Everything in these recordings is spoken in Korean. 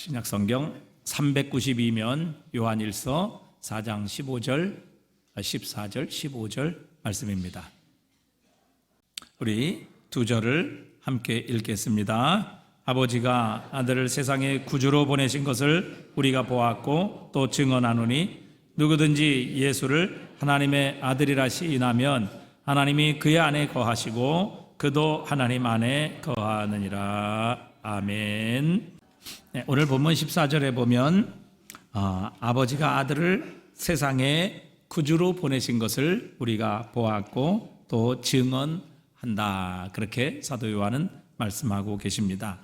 신약성경 392면 요한일서 4장 15절, 14절, 15절 말씀입니다. 우리 두 절을 함께 읽겠습니다. 아버지가 아들을 세상에 구주로 보내신 것을 우리가 보았고 또 증언하노니 누구든지 예수를 하나님의 아들이라 시인하면 하나님이 그의 안에 거하시고 그도 하나님 안에 거하느니라. 아멘. 네, 오늘 본문 14절에 보면 아버지가 아들을 세상에 구주로 보내신 것을 우리가 보았고 또 증언한다, 그렇게 사도 요한은 말씀하고 계십니다.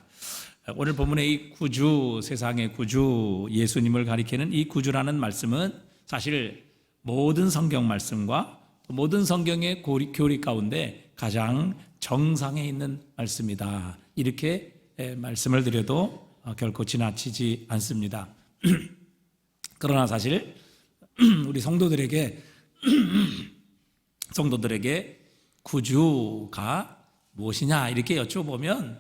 오늘 본문의 이 구주, 세상의 구주, 예수님을 가리키는 이 구주라는 말씀은 사실 모든 성경 말씀과 모든 성경의 교리 가운데 가장 정상에 있는 말씀이다, 이렇게 말씀을 드려도 결코 지나치지 않습니다. 그러나 사실 우리 성도들에게 구주가 무엇이냐 이렇게 여쭤보면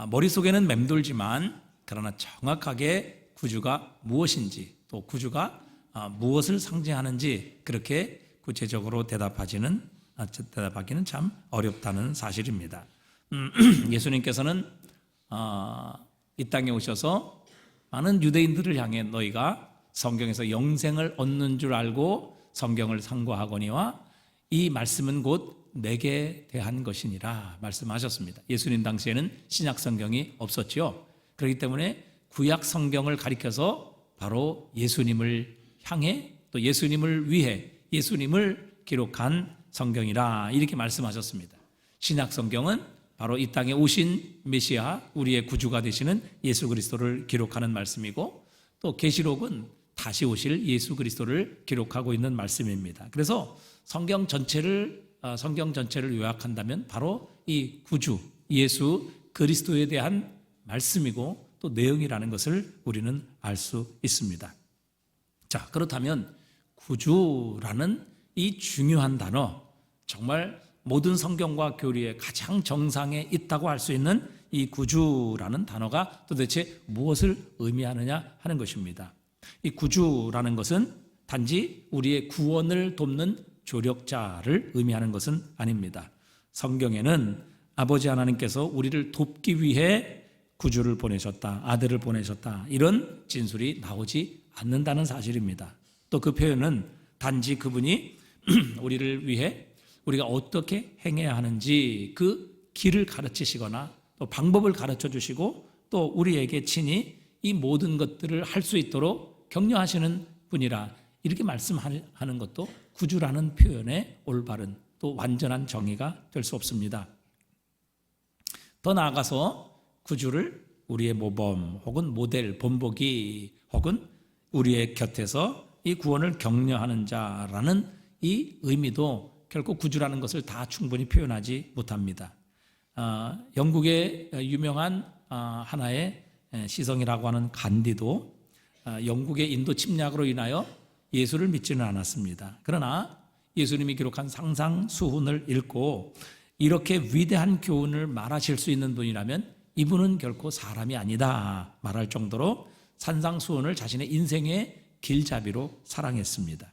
머릿속에는 맴돌지만 그러나 정확하게 구주가 무엇인지 또 구주가 무엇을 상징하는지 그렇게 구체적으로 대답하기는 참 어렵다는 사실입니다. 예수님께서는 이 땅에 오셔서 많은 유대인들을 향해 너희가 성경에서 영생을 얻는 줄 알고 성경을 상고하거니와 이 말씀은 곧 내게 대한 것이니라 말씀하셨습니다. 예수님 당시에는 신약 성경이 없었지요. 그렇기 때문에 구약 성경을 가리켜서 바로 예수님을 향해 또 예수님을 위해 예수님을 기록한 성경이라 이렇게 말씀하셨습니다. 신약 성경은 바로 이 땅에 오신 메시아, 우리의 구주가 되시는 예수 그리스도를 기록하는 말씀이고 또 계시록은 다시 오실 예수 그리스도를 기록하고 있는 말씀입니다. 그래서 성경 전체를 요약한다면 바로 이 구주, 예수 그리스도에 대한 말씀이고 또 내용이라는 것을 우리는 알 수 있습니다. 자, 그렇다면 구주라는 이 중요한 단어, 정말 모든 성경과 교리의 가장 정상에 있다고 할 수 있는 이 구주라는 단어가 도대체 무엇을 의미하느냐 하는 것입니다. 이 구주라는 것은 단지 우리의 구원을 돕는 조력자를 의미하는 것은 아닙니다. 성경에는 아버지 하나님께서 우리를 돕기 위해 구주를 보내셨다, 아들을 보내셨다, 이런 진술이 나오지 않는다는 사실입니다. 또 그 표현은 단지 그분이 우리를 위해 우리가 어떻게 행해야 하는지 그 길을 가르치시거나 또 방법을 가르쳐 주시고 또 우리에게 친히 이 모든 것들을 할 수 있도록 격려하시는 분이라 이렇게 말씀하는 것도 구주라는 표현의 올바른 또 완전한 정의가 될 수 없습니다. 더 나아가서 구주를 우리의 모범 혹은 모델, 본보기 혹은 우리의 곁에서 이 구원을 격려하는 자라는 이 의미도 결코 구주라는 것을 다 충분히 표현하지 못합니다. 영국의 유명한 하나의 시성이라고 하는 간디도 영국의 인도 침략으로 인하여 예수를 믿지는 않았습니다. 그러나 예수님이 기록한 상상수훈을 읽고 이렇게 위대한 교훈을 말하실 수 있는 분이라면 이분은 결코 사람이 아니다 말할 정도로 산상수훈을 자신의 인생의 길잡이로 사랑했습니다.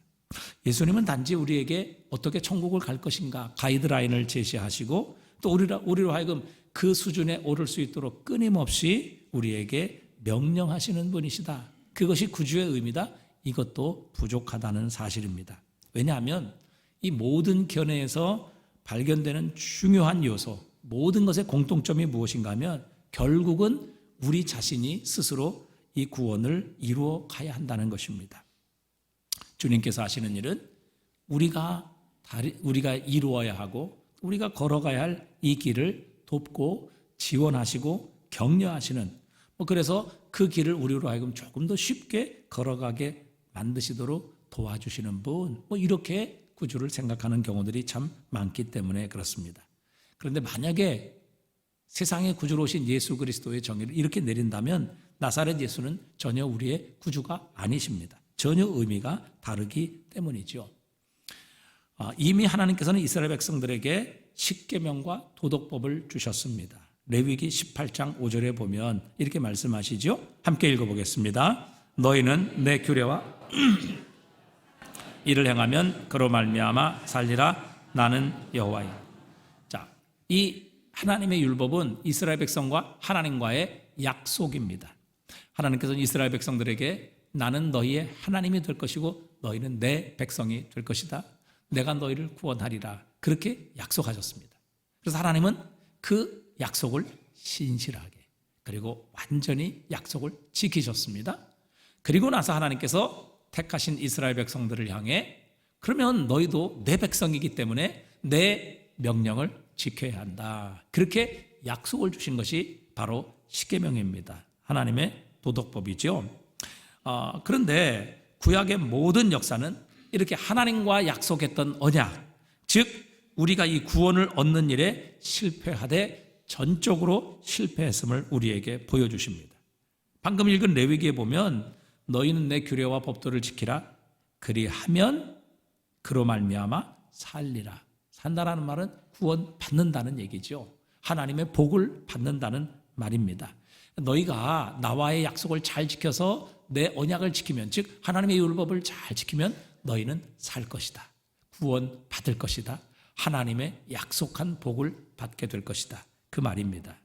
예수님은 단지 우리에게 어떻게 천국을 갈 것인가 가이드라인을 제시하시고 또 우리로 하여금 그 수준에 오를 수 있도록 끊임없이 우리에게 명령하시는 분이시다. 그것이 구주의 의미다. 이것도 부족하다는 사실입니다. 왜냐하면 이 모든 견해에서 발견되는 중요한 요소, 모든 것의 공통점이 무엇인가 하면 결국은 우리 자신이 스스로 이 구원을 이루어 가야 한다는 것입니다. 주님께서 하시는 일은 우리가 이루어야 하고 우리가 걸어가야 할 이 길을 돕고 지원하시고 격려하시는, 그래서 그 길을 우리로 하여금 조금 더 쉽게 걸어가게 만드시도록 도와주시는 분, 이렇게 구주를 생각하는 경우들이 참 많기 때문에 그렇습니다. 그런데 만약에 세상의 구주로 오신 예수 그리스도의 정의를 이렇게 내린다면 나사렛 예수는 전혀 우리의 구주가 아니십니다. 전혀 의미가 다르기 때문이죠. 이미 하나님께서는 이스라엘 백성들에게 십계명과 도덕법을 주셨습니다. 레위기 18장 5절에 보면 이렇게 말씀하시죠. 함께 읽어보겠습니다. 너희는 내 규례와 이를 행하면 그로 말미암아 살리라. 나는 여호와이다. 자, 이 하나님의 율법은 이스라엘 백성과 하나님과의 약속입니다. 하나님께서는 이스라엘 백성들에게 나는 너희의 하나님이 될 것이고 너희는 내 백성이 될 것이다. 내가 너희를 구원하리라. 그렇게 약속하셨습니다. 그래서 하나님은 그 약속을 신실하게 그리고 완전히 약속을 지키셨습니다. 그리고 나서 하나님께서 택하신 이스라엘 백성들을 향해 그러면 너희도 내 백성이기 때문에 내 명령을 지켜야 한다. 그렇게 약속을 주신 것이 바로 십계명입니다. 하나님의 도덕법이죠. 그런데 구약의 모든 역사는 이렇게 하나님과 약속했던 언약, 즉 우리가 이 구원을 얻는 일에 실패하되 전적으로 실패했음을 우리에게 보여주십니다. 방금 읽은 레위기에 보면 너희는 내 규례와 법도를 지키라. 그리하면 그로 말미암아 살리라. 산다라는 말은 구원 받는다는 얘기죠. 하나님의 복을 받는다는 말입니다. 너희가 나와의 약속을 잘 지켜서 내 언약을 지키면, 즉 하나님의 율법을 잘 지키면 너희는 살 것이다. 구원 받을 것이다. 하나님의 약속한 복을 받게 될 것이다. 그 말입니다.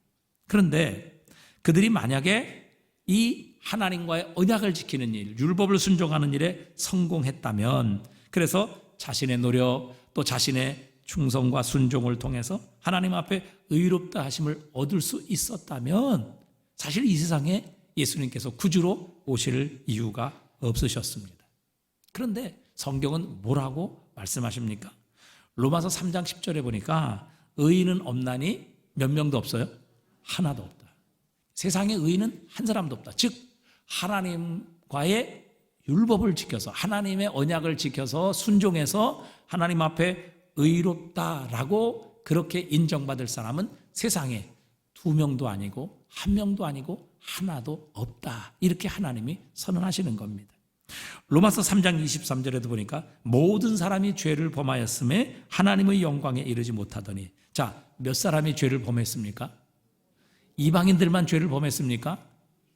그런데 그들이 만약에 이 하나님과의 언약을 지키는 일, 율법을 순종하는 일에 성공했다면, 그래서 자신의 노력 또 자신의 충성과 순종을 통해서 하나님 앞에 의롭다 하심을 얻을 수 있었다면 사실 이 세상에 예수님께서 구주로 오실 이유가 없으셨습니다. 그런데 성경은 뭐라고 말씀하십니까? 로마서 3장 10절에 보니까 의인은 없나니 몇 명도 없어요? 하나도 없다. 세상에 의인은 한 사람도 없다. 즉 하나님과의 율법을 지켜서 하나님의 언약을 지켜서 순종해서 하나님 앞에 의롭다라고 그렇게 인정받을 사람은 세상에 2명도 아니고 1명도 아니고 하나도 없다. 이렇게 하나님이 선언하시는 겁니다. 로마서 3장 23절에도 보니까 모든 사람이 죄를 범하였음에 하나님의 영광에 이르지 못하더니, 자, 몇 사람이 죄를 범했습니까? 이방인들만 죄를 범했습니까?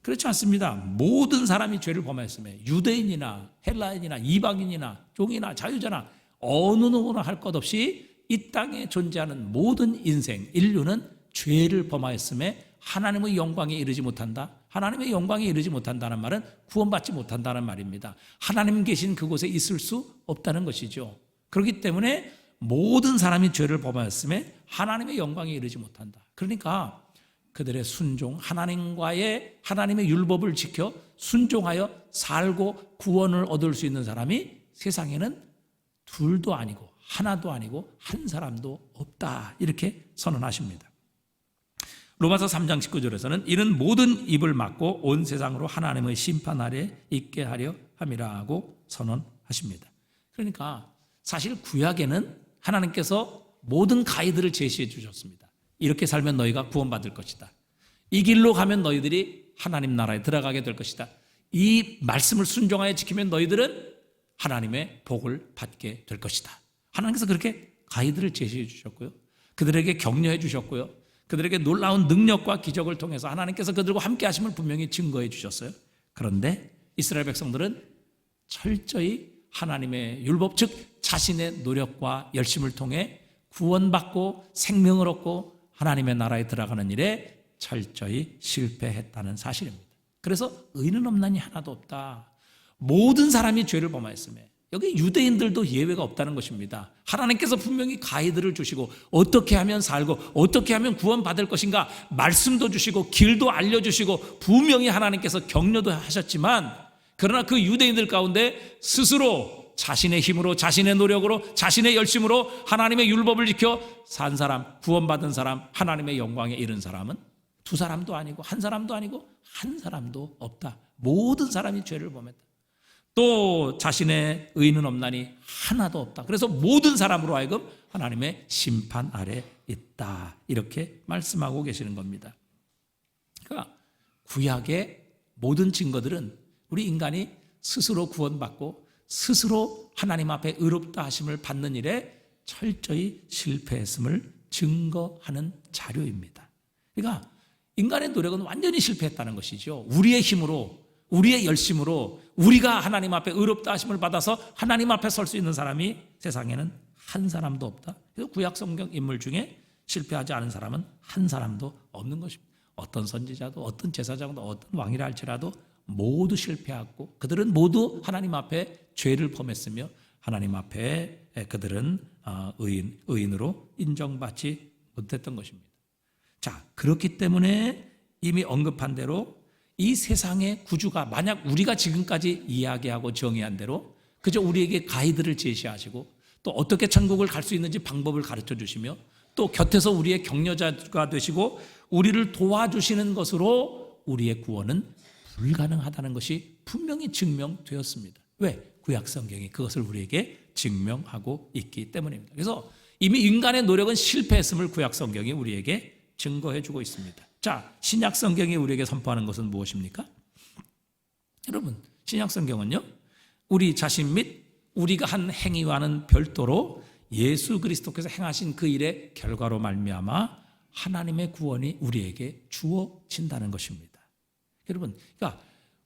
그렇지 않습니다. 모든 사람이 죄를 범했음에 유대인이나 헬라인이나 이방인이나 종이나 자유자나 어느 누구나 할 것 없이 이 땅에 존재하는 모든 인생, 인류는 죄를 범하였음에 하나님의 영광에 이르지 못한다. 하나님의 영광에 이르지 못한다는 말은 구원받지 못한다는 말입니다. 하나님 계신 그곳에 있을 수 없다는 것이죠. 그렇기 때문에 모든 사람이 죄를 범하였음에 하나님의 영광에 이르지 못한다. 그러니까 그들의 순종, 하나님의 율법을 지켜 순종하여 살고 구원을 얻을 수 있는 사람이 세상에는 둘도 아니고 하나도 아니고 한 사람도 없다. 이렇게 선언하십니다. 로마서 3장 19절에서는 이는 모든 입을 막고 온 세상으로 하나님의 심판 아래 있게 하려 함이라고 선언하십니다. 그러니까 사실 구약에는 하나님께서 모든 가이드를 제시해 주셨습니다. 이렇게 살면 너희가 구원받을 것이다. 이 길로 가면 너희들이 하나님 나라에 들어가게 될 것이다. 이 말씀을 순종하여 지키면 너희들은 하나님의 복을 받게 될 것이다. 하나님께서 그렇게 가이드를 제시해 주셨고요. 그들에게 격려해 주셨고요. 그들에게 놀라운 능력과 기적을 통해서 하나님께서 그들과 함께 하심을 분명히 증거해 주셨어요. 그런데 이스라엘 백성들은 철저히 하나님의 율법, 즉 자신의 노력과 열심을 통해 구원받고 생명을 얻고 하나님의 나라에 들어가는 일에 철저히 실패했다는 사실입니다. 그래서 의인은 없나니 하나도 없다. 모든 사람이 죄를 범하였음에, 여기 유대인들도 예외가 없다는 것입니다. 하나님께서 분명히 가이드를 주시고 어떻게 하면 살고 어떻게 하면 구원받을 것인가 말씀도 주시고 길도 알려주시고 분명히 하나님께서 격려도 하셨지만, 그러나 그 유대인들 가운데 스스로 자신의 힘으로 자신의 노력으로 자신의 열심으로 하나님의 율법을 지켜 산 사람, 구원받은 사람, 하나님의 영광에 이른 사람은 두 사람도 아니고 한 사람도 아니고 한 사람도 없다. 모든 사람이 죄를 범했다. 또 자신의 의인은 없나니 하나도 없다. 그래서 모든 사람으로 하여금 하나님의 심판 아래 있다. 이렇게 말씀하고 계시는 겁니다. 그러니까 구약의 모든 증거들은 우리 인간이 스스로 구원받고 스스로 하나님 앞에 의롭다 하심을 받는 일에 철저히 실패했음을 증거하는 자료입니다. 그러니까 인간의 노력은 완전히 실패했다는 것이죠. 우리의 힘으로, 우리의 열심으로 우리가 하나님 앞에 의롭다 하심을 받아서 하나님 앞에 설 수 있는 사람이 세상에는 한 사람도 없다. 그래서 구약 성경 인물 중에 실패하지 않은 사람은 한 사람도 없는 것입니다. 어떤 선지자도 어떤 제사장도 어떤 왕이라 할지라도 모두 실패하고 그들은 모두 하나님 앞에 죄를 범했으며 하나님 앞에 그들은 의인으로 인정받지 못했던 것입니다. 자, 그렇기 때문에 이미 언급한 대로 이 세상의 구주가 만약 우리가 지금까지 이야기하고 정의한 대로 그저 우리에게 가이드를 제시하시고 또 어떻게 천국을 갈 수 있는지 방법을 가르쳐 주시며 또 곁에서 우리의 격려자가 되시고 우리를 도와주시는 것으로 우리의 구원은 불가능하다는 것이 분명히 증명되었습니다. 왜? 구약 성경이 그것을 우리에게 증명하고 있기 때문입니다. 그래서 이미 인간의 노력은 실패했음을 구약 성경이 우리에게 증거해 주고 있습니다. 자, 신약 성경이 우리에게 선포하는 것은 무엇입니까? 여러분, 신약 성경은요, 우리 자신 및 우리가 한 행위와는 별도로 예수 그리스도께서 행하신 그 일의 결과로 말미암아 하나님의 구원이 우리에게 주어진다는 것입니다. 여러분, 그러니까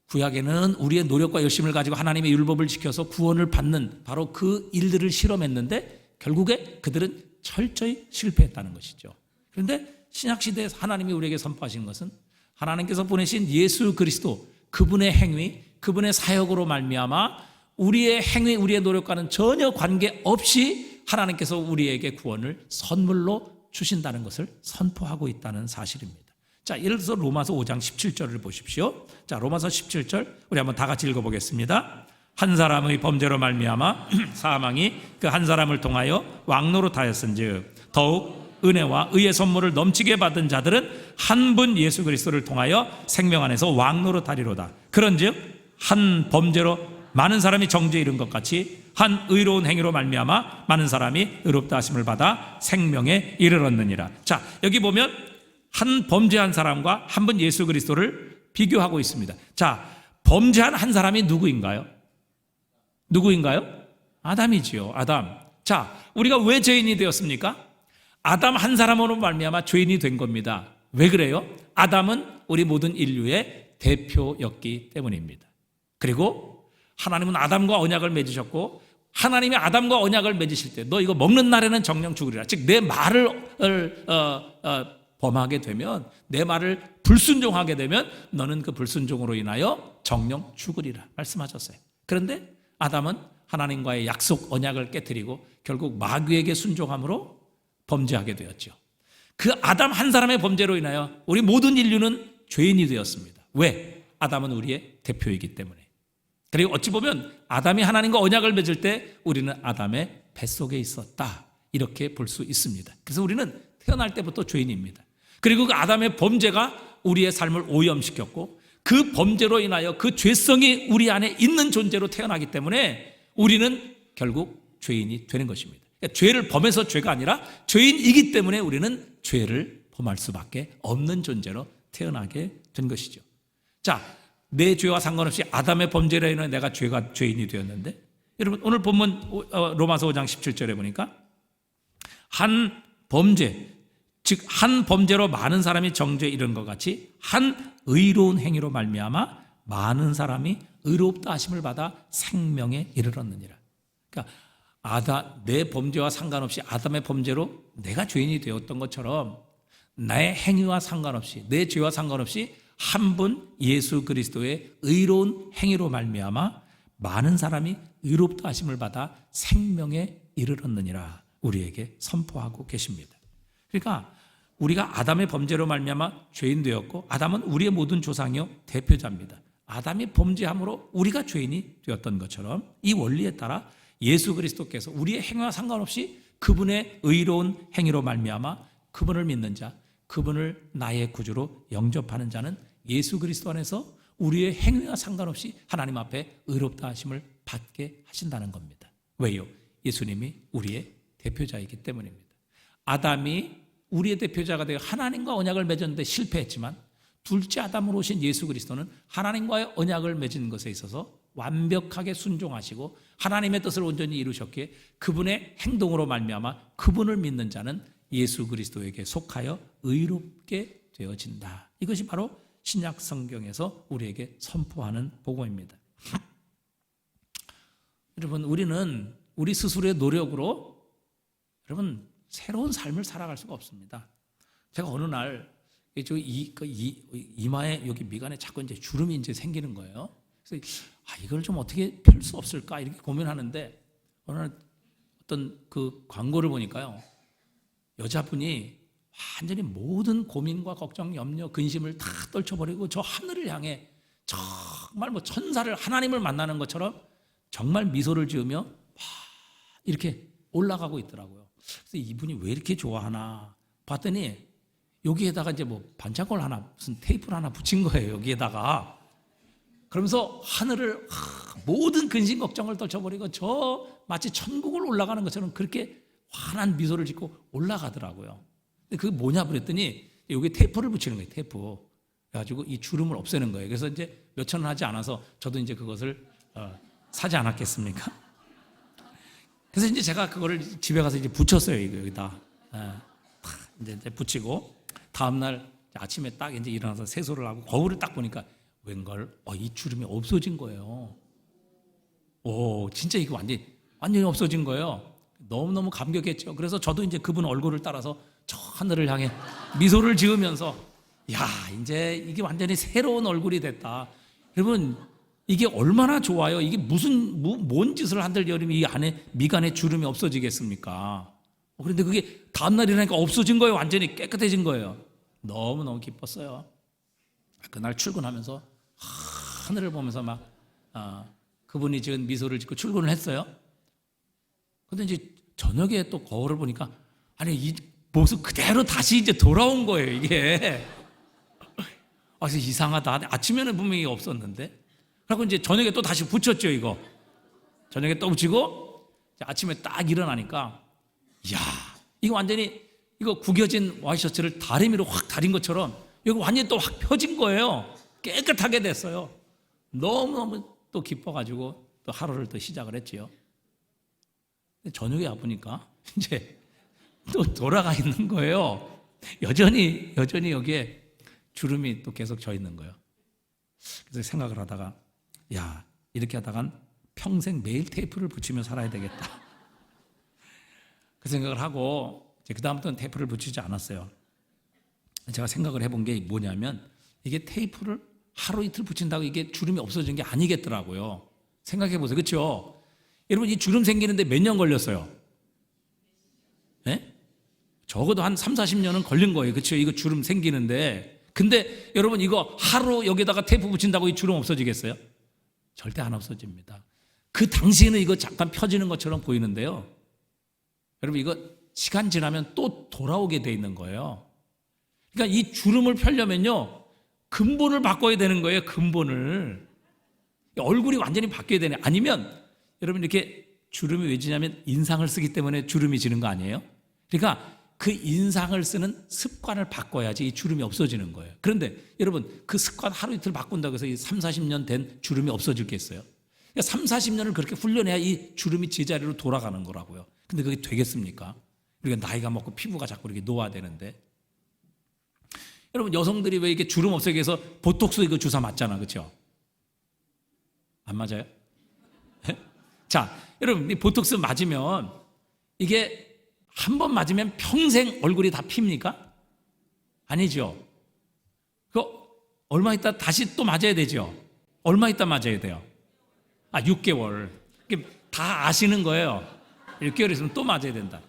구약에는 우리의 노력과 열심을 가지고 하나님의 율법을 지켜서 구원을 받는 바로 그 일들을 실험했는데 결국에 그들은 철저히 실패했다는 것이죠. 그런데 신약시대에서 하나님이 우리에게 선포하신 것은 하나님께서 보내신 예수 그리스도 그분의 행위, 그분의 사역으로 말미암아 우리의 행위, 우리의 노력과는 전혀 관계없이 하나님께서 우리에게 구원을 선물로 주신다는 것을 선포하고 있다는 사실입니다. 자, 예를 들어서 로마서 5장 17절을 보십시오. 자, 로마서 17절 우리 한번 다 같이 읽어보겠습니다. 한 사람의 범죄로 말미암아 사망이 그 한 사람을 통하여 왕노릇하였은즉 더욱 은혜와 의의 선물을 넘치게 받은 자들은 한 분 예수 그리스도를 통하여 생명 안에서 왕노릇하리로다. 그런즉 한 범죄로 많은 사람이 정죄에 이른 것 같이 한 의로운 행위로 말미암아 많은 사람이 의롭다 하심을 받아 생명에 이르렀느니라. 자, 여기 보면 한 범죄한 사람과 한 분 예수 그리스도를 비교하고 있습니다. 자, 범죄한 한 사람이 누구인가요? 아담이지요. 아담. 자, 우리가 왜 죄인이 되었습니까? 아담 한 사람으로 말미암아 죄인이 된 겁니다. 왜 그래요? 아담은 우리 모든 인류의 대표였기 때문입니다. 그리고 하나님은 아담과 언약을 맺으셨고 하나님이 아담과 언약을 맺으실 때 너 이거 먹는 날에는 정령 죽으리라. 즉 내 말을 범하게 되면, 내 말을 불순종하게 되면 너는 그 불순종으로 인하여 정령 죽으리라 말씀하셨어요. 그런데 아담은 하나님과의 약속 언약을 깨뜨리고 결국 마귀에게 순종함으로 범죄하게 되었죠. 그 아담 한 사람의 범죄로 인하여 우리 모든 인류는 죄인이 되었습니다. 왜? 아담은 우리의 대표이기 때문에. 그리고 어찌 보면 아담이 하나님과 언약을 맺을 때 우리는 아담의 뱃속에 있었다, 이렇게 볼 수 있습니다. 그래서 우리는 태어날 때부터 죄인입니다. 그리고 그 아담의 범죄가 우리의 삶을 오염시켰고 그 범죄로 인하여 그 죄성이 우리 안에 있는 존재로 태어나기 때문에 우리는 결국 죄인이 되는 것입니다. 그러니까 죄를 범해서 죄가 아니라 죄인이기 때문에 우리는 죄를 범할 수밖에 없는 존재로 태어나게 된 것이죠. 자, 내 죄와 상관없이 아담의 범죄로 인해 내가 죄인이 되었는데, 여러분 오늘 본문 로마서 5장 17절에 보니까 한 범죄, 즉 한 범죄로 많은 사람이 정죄에 이른 것 같이 한 의로운 행위로 말미암아 많은 사람이 의롭다 하심을 받아 생명에 이르렀느니라. 그러니까 내 범죄와 상관없이 아담의 범죄로 내가 죄인이 되었던 것처럼 나의 행위와 상관없이, 내 죄와 상관없이 한 분 예수 그리스도의 의로운 행위로 말미암아 많은 사람이 의롭다 하심을 받아 생명에 이르렀느니라 우리에게 선포하고 계십니다. 그러니까 우리가 아담의 범죄로 말미암아 죄인 되었고 아담은 우리의 모든 조상이요 대표자입니다. 아담이 범죄함으로 우리가 죄인이 되었던 것처럼 이 원리에 따라 예수 그리스도께서 우리의 행위와 상관없이 그분의 의로운 행위로 말미암아 그분을 믿는 자, 그분을 나의 구주로 영접하는 자는 예수 그리스도 안에서 우리의 행위와 상관없이 하나님 앞에 의롭다 하심을 받게 하신다는 겁니다. 왜요? 예수님이 우리의 대표자이기 때문입니다. 아담이 우리의 대표자가 되어 하나님과 언약을 맺었는데 실패했지만 둘째 아담으로 오신 예수 그리스도는 하나님과의 언약을 맺은 것에 있어서 완벽하게 순종하시고 하나님의 뜻을 온전히 이루셨기에 그분의 행동으로 말미암아 그분을 믿는 자는 예수 그리스도에게 속하여 의롭게 되어진다. 이것이 바로 신약 성경에서 우리에게 선포하는 복음입니다. 여러분, 우리는 우리 스스로의 노력으로 여러분 새로운 삶을 살아갈 수가 없습니다. 제가 어느 날 이마에 여기 미간에 자꾸 이제 주름이 이제 생기는 거예요. 그래서 이걸 좀 어떻게 펼 수 없을까 이렇게 고민하는데 어느 날 어떤 그 광고를 보니까요, 여자분이 완전히 모든 고민과 걱정, 염려, 근심을 다 떨쳐버리고 저 하늘을 향해 정말 뭐 천사를, 하나님을 만나는 것처럼 정말 미소를 지으며 이렇게 올라가고 있더라고요. 그래서 이분이 왜 이렇게 좋아하나 봤더니 여기에다가 이제 뭐 반창고를 하나, 무슨 테이프를 하나 붙인 거예요, 여기에다가. 그러면서 하늘을 모든 근심 걱정을 떨쳐버리고 저 마치 천국을 올라가는 것처럼 그렇게 환한 미소를 짓고 올라가더라고요. 근데 그게 뭐냐 그랬더니 여기 테이프를 붙이는 거예요, 테이프. 그래가지고 이 주름을 없애는 거예요. 그래서 이제 몇천 원 하지 않아서 저도 이제 그것을 사지 않았겠습니까? 그래서 이제 제가 그거를 집에 가서 이제 붙였어요, 이거 여기다. 이제 붙이고 다음날 아침에 딱 이제 일어나서 세수를 하고 거울을 딱 보니까 웬걸 이 주름이 없어진 거예요. 오, 진짜 이거 완전히 없어진 거예요. 너무너무 감격했죠. 그래서 저도 이제 그분 얼굴을 따라서 저 하늘을 향해 미소를 지으면서 야, 이제 이게 완전히 새로운 얼굴이 됐다. 여러분, 이게 얼마나 좋아요. 이게 뭔 짓을 한들 여름이 이 안에 미간에 주름이 없어지겠습니까? 그런데 그게 다음날 일어나니까 없어진 거예요. 완전히 깨끗해진 거예요. 너무너무 기뻤어요. 그날 출근하면서 하늘을 보면서 막 그분이 지은 미소를 짓고 출근을 했어요. 근데 이제 저녁에 또 거울을 보니까 이 모습 그대로 다시 이제 돌아온 거예요, 이게. 그래서 이상하다. 아침에는 분명히 없었는데. 그리고 이제 저녁에 또 다시 붙였죠, 이거. 저녁에 또 붙이고 아침에 딱 일어나니까 이야, 이거 완전히 이거 구겨진 와이셔츠를 다리미로 확 다린 것처럼 이거 완전히 또 확 펴진 거예요. 깨끗하게 됐어요. 너무너무 또 기뻐가지고 또 하루를 또 시작을 했지요. 저녁에 와보니까 이제 또 돌아가 있는 거예요. 여전히 여기에 주름이 또 계속 져 있는 거예요. 그래서 생각을 하다가 야, 이렇게 하다간 평생 매일 테이프를 붙이며 살아야 되겠다. 그 생각을 하고 그 다음부터는 테이프를 붙이지 않았어요. 제가 생각을 해본 게 뭐냐면 이게 테이프를 하루 이틀 붙인다고 이게 주름이 없어지는 게 아니겠더라고요. 생각해 보세요. 그렇죠? 여러분, 이 주름 생기는데 몇 년 걸렸어요? 네? 적어도 한 3, 40년은 걸린 거예요. 그렇죠? 이거 주름 생기는데. 근데 여러분, 이거 하루 여기다가 테이프 붙인다고 이 주름 없어지겠어요? 절대 안 없어집니다. 그 당시에는 이거 잠깐 펴지는 것처럼 보이는데요. 여러분, 이거 시간 지나면 또 돌아오게 돼 있는 거예요. 그러니까 이 주름을 펴려면요, 근본을 바꿔야 되는 거예요. 근본을. 얼굴이 완전히 바뀌어야 되네. 아니면 여러분, 이렇게 주름이 왜 지냐면 인상을 쓰기 때문에 주름이 지는 거 아니에요? 그러니까 그 인상을 쓰는 습관을 바꿔야지 이 주름이 없어지는 거예요. 그런데 여러분, 그 습관 하루 이틀 바꾼다고 해서 이 3, 40년 된 주름이 없어질겠어요? 그러니까 3, 40년을 그렇게 훈련해야 이 주름이 제자리로 돌아가는 거라고요. 근데 그게 되겠습니까? 우리가 나이가 먹고 피부가 자꾸 이렇게 노화가 되는데. 여러분, 여성들이 왜 이렇게 주름 없애기 위해서 보톡스 이거 주사 맞잖아, 그렇죠? 안 맞아요? 자, 여러분, 이 보톡스 맞으면 이게 한 번 맞으면 평생 얼굴이 다 핍니까? 아니죠. 얼마 있다 다시 또 맞아야 되죠. 얼마 있다 맞아야 돼요? 6개월. 다 아시는 거예요. 6개월 있으면 또 맞아야 된다.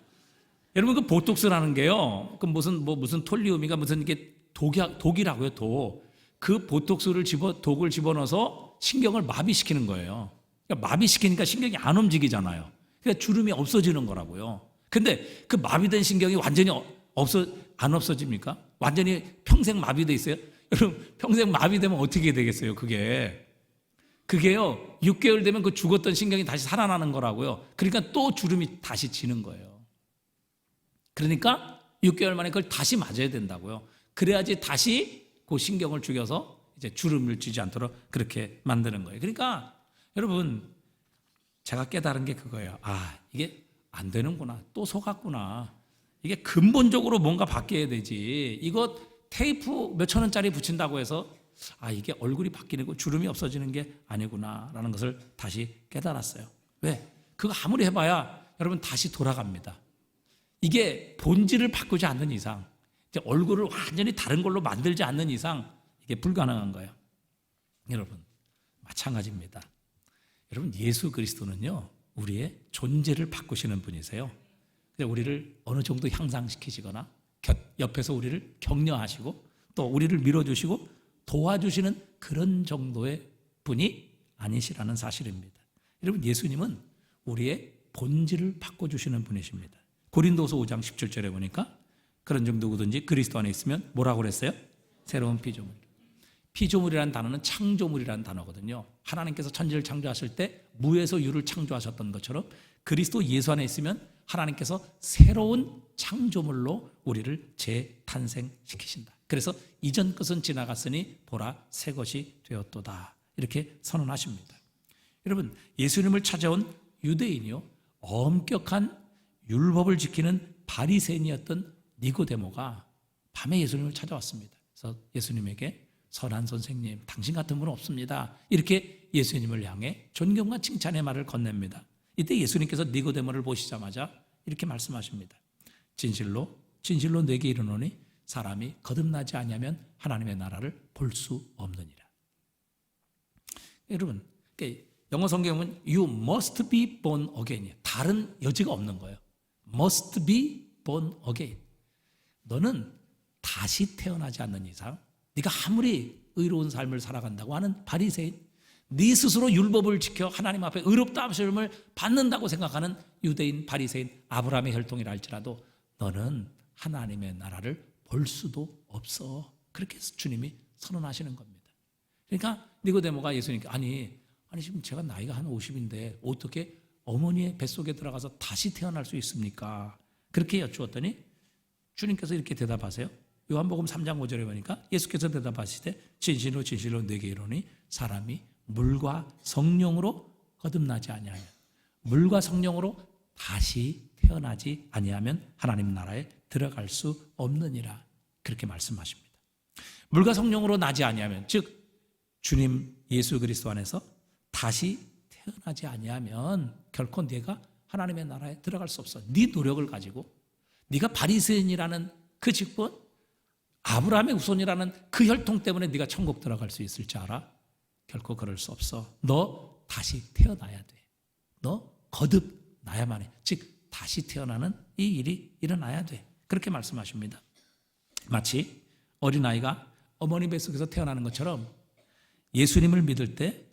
여러분, 그 보톡스라는 게요, 그 무슨 톨리움이가 무슨 이게 독이라고요, 독. 그 보톡스를 독을 집어넣어서 신경을 마비시키는 거예요. 그러니까 마비시키니까 신경이 안 움직이잖아요. 그러니까 주름이 없어지는 거라고요. 근데 그 마비된 신경이 완전히 안 없어집니까? 완전히 평생 마비돼 있어요? 여러분, 평생 마비되면 어떻게 되겠어요, 그게요, 6개월 되면 그 죽었던 신경이 다시 살아나는 거라고요. 그러니까 또 주름이 다시 지는 거예요. 그러니까 6개월 만에 그걸 다시 맞아야 된다고요. 그래야지 다시 그 신경을 죽여서 이제 주름을 지지 않도록 그렇게 만드는 거예요. 그러니까 여러분, 제가 깨달은 게 그거예요. 이게 안 되는구나. 또 속았구나. 이게 근본적으로 뭔가 바뀌어야 되지. 이거 테이프 몇천 원짜리 붙인다고 해서 이게 얼굴이 바뀌는 거 주름이 없어지는 게 아니구나라는 것을 다시 깨달았어요. 왜? 그거 아무리 해봐야 여러분 다시 돌아갑니다. 이게 본질을 바꾸지 않는 이상, 이제 얼굴을 완전히 다른 걸로 만들지 않는 이상 이게 불가능한 거예요. 여러분 마찬가지입니다. 여러분 예수 그리스도는요 우리의 존재를 바꾸시는 분이세요. 우리를 어느 정도 향상시키시거나 옆에서 우리를 격려하시고 또 우리를 밀어주시고 도와주시는 그런 정도의 분이 아니시라는 사실입니다. 여러분 예수님은 우리의 본질을 바꿔주시는 분이십니다. 고린도서 5장 17절에 보니까 그런 중 누구든지 그리스도 안에 있으면 뭐라고 그랬어요? 새로운 피조물. 피조물이라는 단어는 창조물이라는 단어거든요. 하나님께서 천지를 창조하실 때 무에서 유를 창조하셨던 것처럼 그리스도 예수 안에 있으면 하나님께서 새로운 창조물로 우리를 재탄생시키신다. 그래서 이전 것은 지나갔으니 보라 새 것이 되었도다. 이렇게 선언하십니다. 여러분 예수님을 찾아온 유대인이요 엄격한 율법을 지키는 바리새인이었던 니고데모가 밤에 예수님을 찾아왔습니다. 그래서 예수님에게 선한 선생님, 당신 같은 분은 없습니다. 이렇게 예수님을 향해 존경과 칭찬의 말을 건넵니다. 이때 예수님께서 니고데모를 보시자마자 이렇게 말씀하십니다. 진실로 진실로 내게 이르노니 사람이 거듭나지 아니하면 하나님의 나라를 볼 수 없느니라. 여러분 영어 성경은 You must be born again. 다른 여지가 없는 거예요. Must be born again. 너는 다시 태어나지 않는 이상 네가 아무리 의로운 삶을 살아간다고 하는 바리새인, 네 스스로 율법을 지켜 하나님 앞에 의롭다 하심을 받는다고 생각하는 유대인 바리새인 아브라함의 혈통이라 할지라도 너는 하나님의 나라를 볼 수도 없어. 그렇게 주님이 선언하시는 겁니다. 그러니까 니고데모가 예수님께 아니 지금 제가 나이가 한 50인데 어떻게 어머니의 뱃속에 들어가서 다시 태어날 수 있습니까? 그렇게 여쭈었더니 주님께서 이렇게 대답하세요. 요한복음 3장 5절에 보니까 예수께서 대답하시되 진실로 진실로 내게 이르노니 사람이 물과 성령으로 거듭나지 아니하면, 물과 성령으로 다시 태어나지 아니하면 하나님 나라에 들어갈 수 없느니라. 그렇게 말씀하십니다. 물과 성령으로 나지 아니하면, 즉 주님 예수 그리스도 안에서 다시 태어나지 아니하면 결코 네가 하나님의 나라에 들어갈 수 없어. 네 노력을 가지고 네가 바리새인이라는 그 직분, 아브라함의 후손이라는 그 혈통 때문에 네가 천국 들어갈 수 있을 줄 알아? 결코 그럴 수 없어. 너 다시 태어나야 돼. 너 거듭나야만 해. 즉 다시 태어나는 이 일이 일어나야 돼. 그렇게 말씀하십니다. 마치 어린아이가 어머니 뱃속에서 태어나는 것처럼 예수님을 믿을 때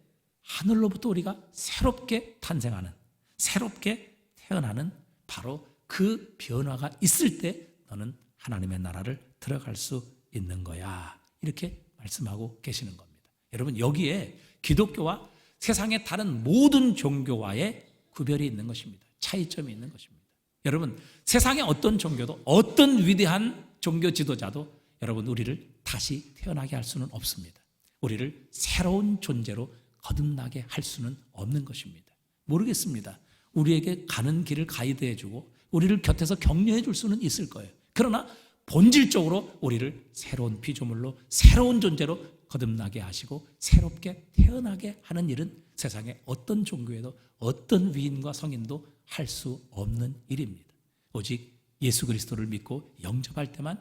하늘로부터 우리가 새롭게 탄생하는, 새롭게 태어나는 바로 그 변화가 있을 때 너는 하나님의 나라를 들어갈 수 있는 거야. 이렇게 말씀하고 계시는 겁니다. 여러분 여기에 기독교와 세상의 다른 모든 종교와의 구별이 있는 것입니다. 차이점이 있는 것입니다. 여러분 세상의 어떤 종교도 어떤 위대한 종교 지도자도 여러분 우리를 다시 태어나게 할 수는 없습니다. 우리를 새로운 존재로 거듭나게 할 수는 없는 것입니다. 모르겠습니다. 우리에게 가는 길을 가이드해주고 우리를 곁에서 격려해줄 수는 있을 거예요. 그러나 본질적으로 우리를 새로운 피조물로 새로운 존재로 거듭나게 하시고 새롭게 태어나게 하는 일은 세상의 어떤 종교에도 어떤 위인과 성인도 할 수 없는 일입니다. 오직 예수 그리스도를 믿고 영접할 때만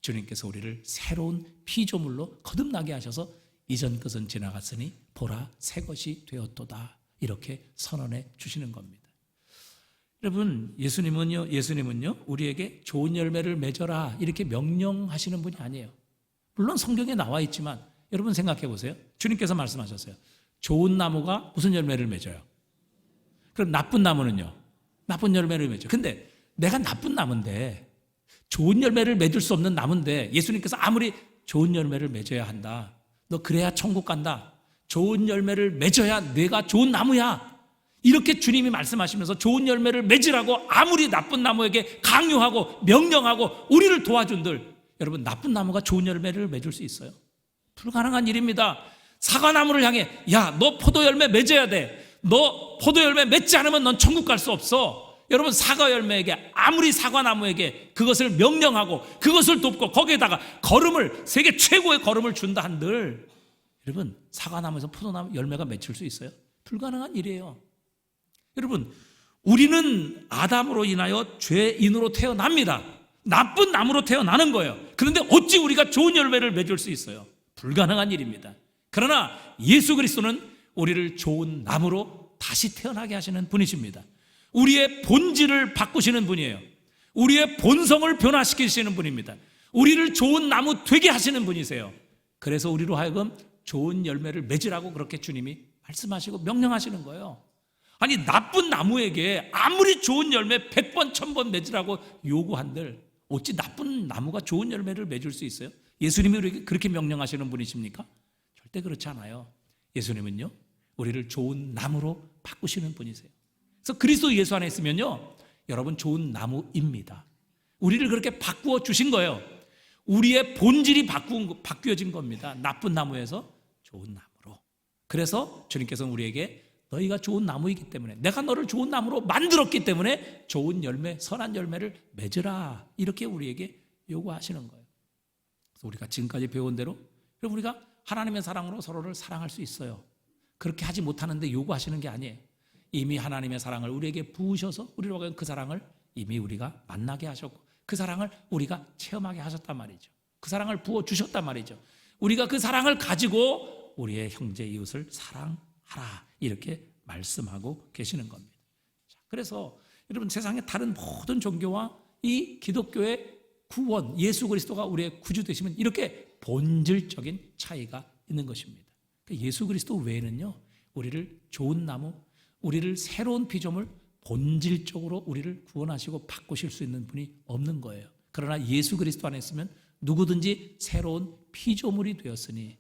주님께서 우리를 새로운 피조물로 거듭나게 하셔서 이전 것은 지나갔으니 보라 새 것이 되었도다. 이렇게 선언해 주시는 겁니다. 여러분 예수님은요 우리에게 좋은 열매를 맺어라 이렇게 명령하시는 분이 아니에요. 물론 성경에 나와 있지만 여러분 생각해 보세요. 주님께서 말씀하셨어요. 좋은 나무가 무슨 열매를 맺어요? 그럼 나쁜 나무는요? 나쁜 열매를 맺어요. 근데 내가 나쁜 나무인데 좋은 열매를 맺을 수 없는 나무인데 예수님께서 아무리 좋은 열매를 맺어야 한다. 너 그래야 천국 간다. 좋은 열매를 맺어야 내가 좋은 나무야. 이렇게 주님이 말씀하시면서 좋은 열매를 맺으라고 아무리 나쁜 나무에게 강요하고 명령하고 우리를 도와준들 여러분 나쁜 나무가 좋은 열매를 맺을 수 있어요? 불가능한 일입니다. 사과나무를 향해 야, 너 포도 열매 맺어야 돼. 너 포도 열매 맺지 않으면 넌 천국 갈 수 없어. 여러분 사과 열매에게 아무리 사과나무에게 그것을 명령하고 그것을 돕고 거기에다가 거름을 세계 최고의 거름을 준다 한들 여러분 사과나무에서 포도나무 열매가 맺힐 수 있어요? 불가능한 일이에요. 여러분 우리는 아담으로 인하여 죄인으로 태어납니다. 나쁜 나무로 태어나는 거예요. 그런데 어찌 우리가 좋은 열매를 맺을 수 있어요? 불가능한 일입니다. 그러나 예수 그리스도는 우리를 좋은 나무로 다시 태어나게 하시는 분이십니다. 우리의 본질을 바꾸시는 분이에요. 우리의 본성을 변화시키시는 분입니다. 우리를 좋은 나무 되게 하시는 분이세요. 그래서 우리로 하여금 좋은 열매를 맺으라고 그렇게 주님이 말씀하시고 명령하시는 거예요. 아니 나쁜 나무에게 아무리 좋은 열매 100번 1000번 맺으라고 요구한들 어찌 나쁜 나무가 좋은 열매를 맺을 수 있어요? 예수님이 그렇게 명령하시는 분이십니까? 절대 그렇지 않아요. 예수님은요 우리를 좋은 나무로 바꾸시는 분이세요. 그래서 그리스도 예수 안에 있으면요 여러분 좋은 나무입니다. 우리를 그렇게 바꾸어 주신 거예요. 우리의 본질이 바뀌어진 겁니다. 나쁜 나무에서 좋은 나무로. 그래서 주님께서는 우리에게 너희가 좋은 나무이기 때문에 내가 너를 좋은 나무로 만들었기 때문에 좋은 열매, 선한 열매를 맺으라 이렇게 우리에게 요구하시는 거예요. 그래서 우리가 지금까지 배운 대로 우리가 하나님의 사랑으로 서로를 사랑할 수 있어요. 그렇게 하지 못하는데 요구하시는 게 아니에요. 이미 하나님의 사랑을 우리에게 부으셔서 우리로 그 사랑을 이미 우리가 만나게 하셨고 그 사랑을 우리가 체험하게 하셨단 말이죠. 그 사랑을 부어주셨단 말이죠. 우리가 그 사랑을 가지고 우리의 형제 이웃을 사랑하라 이렇게 말씀하고 계시는 겁니다. 자, 그래서 여러분 세상의 다른 모든 종교와 이 기독교의 구원 예수 그리스도가 우리의 구주 되시면 이렇게 본질적인 차이가 있는 것입니다. 예수 그리스도 외에는요 우리를 좋은 나무, 우리를 새로운 피조물, 본질적으로 우리를 구원하시고 바꾸실 수 있는 분이 없는 거예요. 그러나 예수 그리스도 안에 있으면 누구든지 새로운 피조물이 되었으니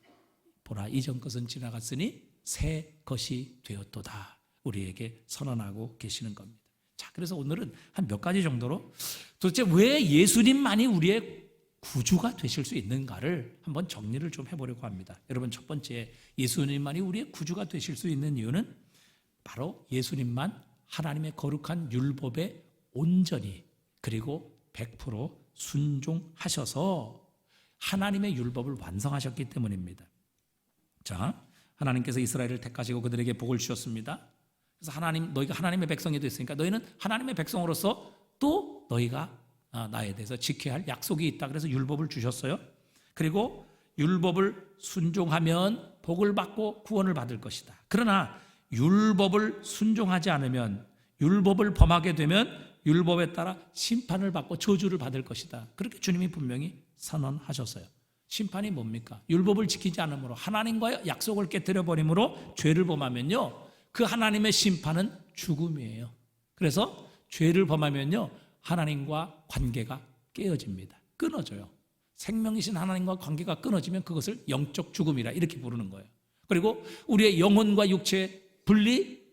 보라 이전 것은 지나갔으니 새 것이 되었도다 우리에게 선언하고 계시는 겁니다. 자, 그래서 오늘은 한 몇 가지 정도로 도대체 왜 예수님만이 우리의 구주가 되실 수 있는가를 한번 정리를 좀 해보려고 합니다. 여러분 첫 번째 예수님만이 우리의 구주가 되실 수 있는 이유는 바로 예수님만 하나님의 거룩한 율법에 온전히 그리고 100% 순종하셔서 하나님의 율법을 완성하셨기 때문입니다. 자, 하나님께서 이스라엘을 택하시고 그들에게 복을 주셨습니다. 그래서 너희가 하나님의 백성이 됐으니까 너희는 하나님의 백성으로서 또 너희가 나에 대해서 지켜야 할 약속이 있다. 그래서 율법을 주셨어요. 그리고 율법을 순종하면 복을 받고 구원을 받을 것이다. 그러나 율법을 순종하지 않으면 율법을 범하게 되면 율법에 따라 심판을 받고 저주를 받을 것이다. 그렇게 주님이 분명히 선언하셨어요. 심판이 뭡니까? 율법을 지키지 않으므로 하나님과의 약속을 깨뜨려 버림으로 죄를 범하면요 그 하나님의 심판은 죽음이에요. 그래서 죄를 범하면요 하나님과 관계가 깨어집니다. 끊어져요. 생명이신 하나님과 관계가 끊어지면 그것을 영적 죽음이라 이렇게 부르는 거예요. 그리고 우리의 영혼과 육체의 분리,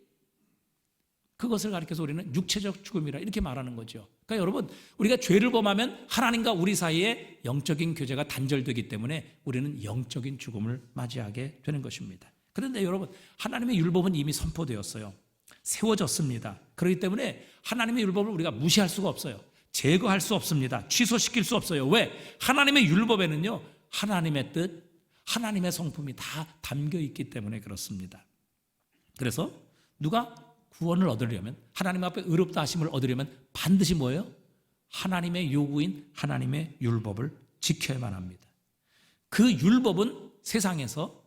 그것을 가리켜서 우리는 육체적 죽음이라 이렇게 말하는 거죠. 그러니까 여러분 우리가 죄를 범하면 하나님과 우리 사이에 영적인 교제가 단절되기 때문에 우리는 영적인 죽음을 맞이하게 되는 것입니다. 그런데 여러분 하나님의 율법은 이미 선포되었어요. 세워졌습니다. 그렇기 때문에 하나님의 율법을 우리가 무시할 수가 없어요. 제거할 수 없습니다. 취소시킬 수 없어요. 왜? 하나님의 율법에는요 하나님의 뜻, 하나님의 성품이 다 담겨 있기 때문에 그렇습니다. 그래서 누가 구원을 얻으려면 하나님 앞에 의롭다 하심을 얻으려면 반드시 뭐예요? 하나님의 요구인 하나님의 율법을 지켜야만 합니다. 그 율법은 세상에서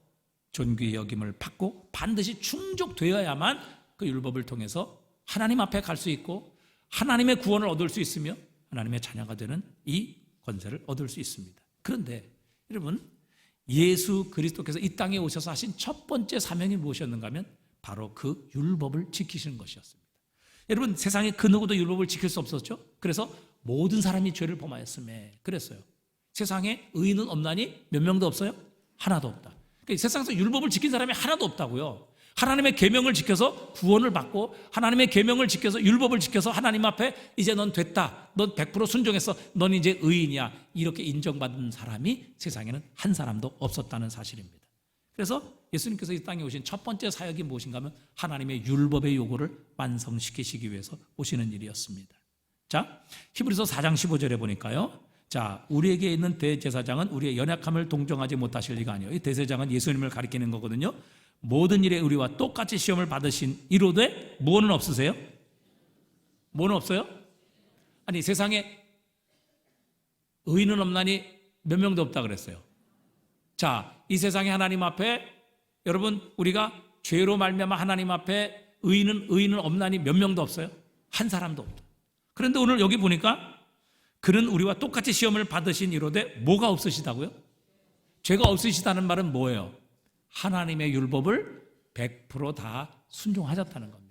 존귀 여김을 받고 반드시 충족되어야만 그 율법을 통해서 하나님 앞에 갈 수 있고 하나님의 구원을 얻을 수 있으며 하나님의 자녀가 되는 이 권세를 얻을 수 있습니다. 그런데 여러분 예수 그리스도께서 이 땅에 오셔서 하신 첫 번째 사명이 무엇이었는가 하면 바로 그 율법을 지키시는 것이었습니다. 여러분 세상에 그 누구도 율법을 지킬 수 없었죠. 그래서 모든 사람이 죄를 범하였음에 그랬어요. 세상에 의인은 없나니 몇 명도 없어요? 하나도 없다. 그러니까 세상에서 율법을 지킨 사람이 하나도 없다고요. 하나님의 계명을 지켜서 구원을 받고 하나님의 계명을 지켜서 율법을 지켜서 하나님 앞에 이제 넌 됐다, 넌 100% 순종했어, 넌 이제 의인이야 이렇게 인정받은 사람이 세상에는 한 사람도 없었다는 사실입니다. 그래서 예수님께서 이 땅에 오신 첫 번째 사역이 무엇인가 하면 하나님의 율법의 요구를 완성시키시기 위해서 오시는 일이었습니다. 자, 히브리서 4장 15절에 보니까요. 자, 우리에게 있는 대제사장은 우리의 연약함을 동정하지 못하실 리가 아니요. 이 대제사장은 예수님을 가리키는 거거든요. 모든 일에 우리와 똑같이 시험을 받으신 이로되 무엇은 없으세요? 뭐는 없어요? 아니, 세상에 의인은 없나니 몇 명도 없다 그랬어요. 자, 이 세상에 하나님 앞에 여러분 우리가 죄로 말미암아 하나님 앞에 의인은 없나니 몇 명도 없어요? 한 사람도 없다. 그런데 오늘 여기 보니까 그는 우리와 똑같이 시험을 받으신 이로되 뭐가 없으시다고요? 죄가 없으시다는 말은 뭐예요? 하나님의 율법을 100%다 순종하셨다는 겁니다.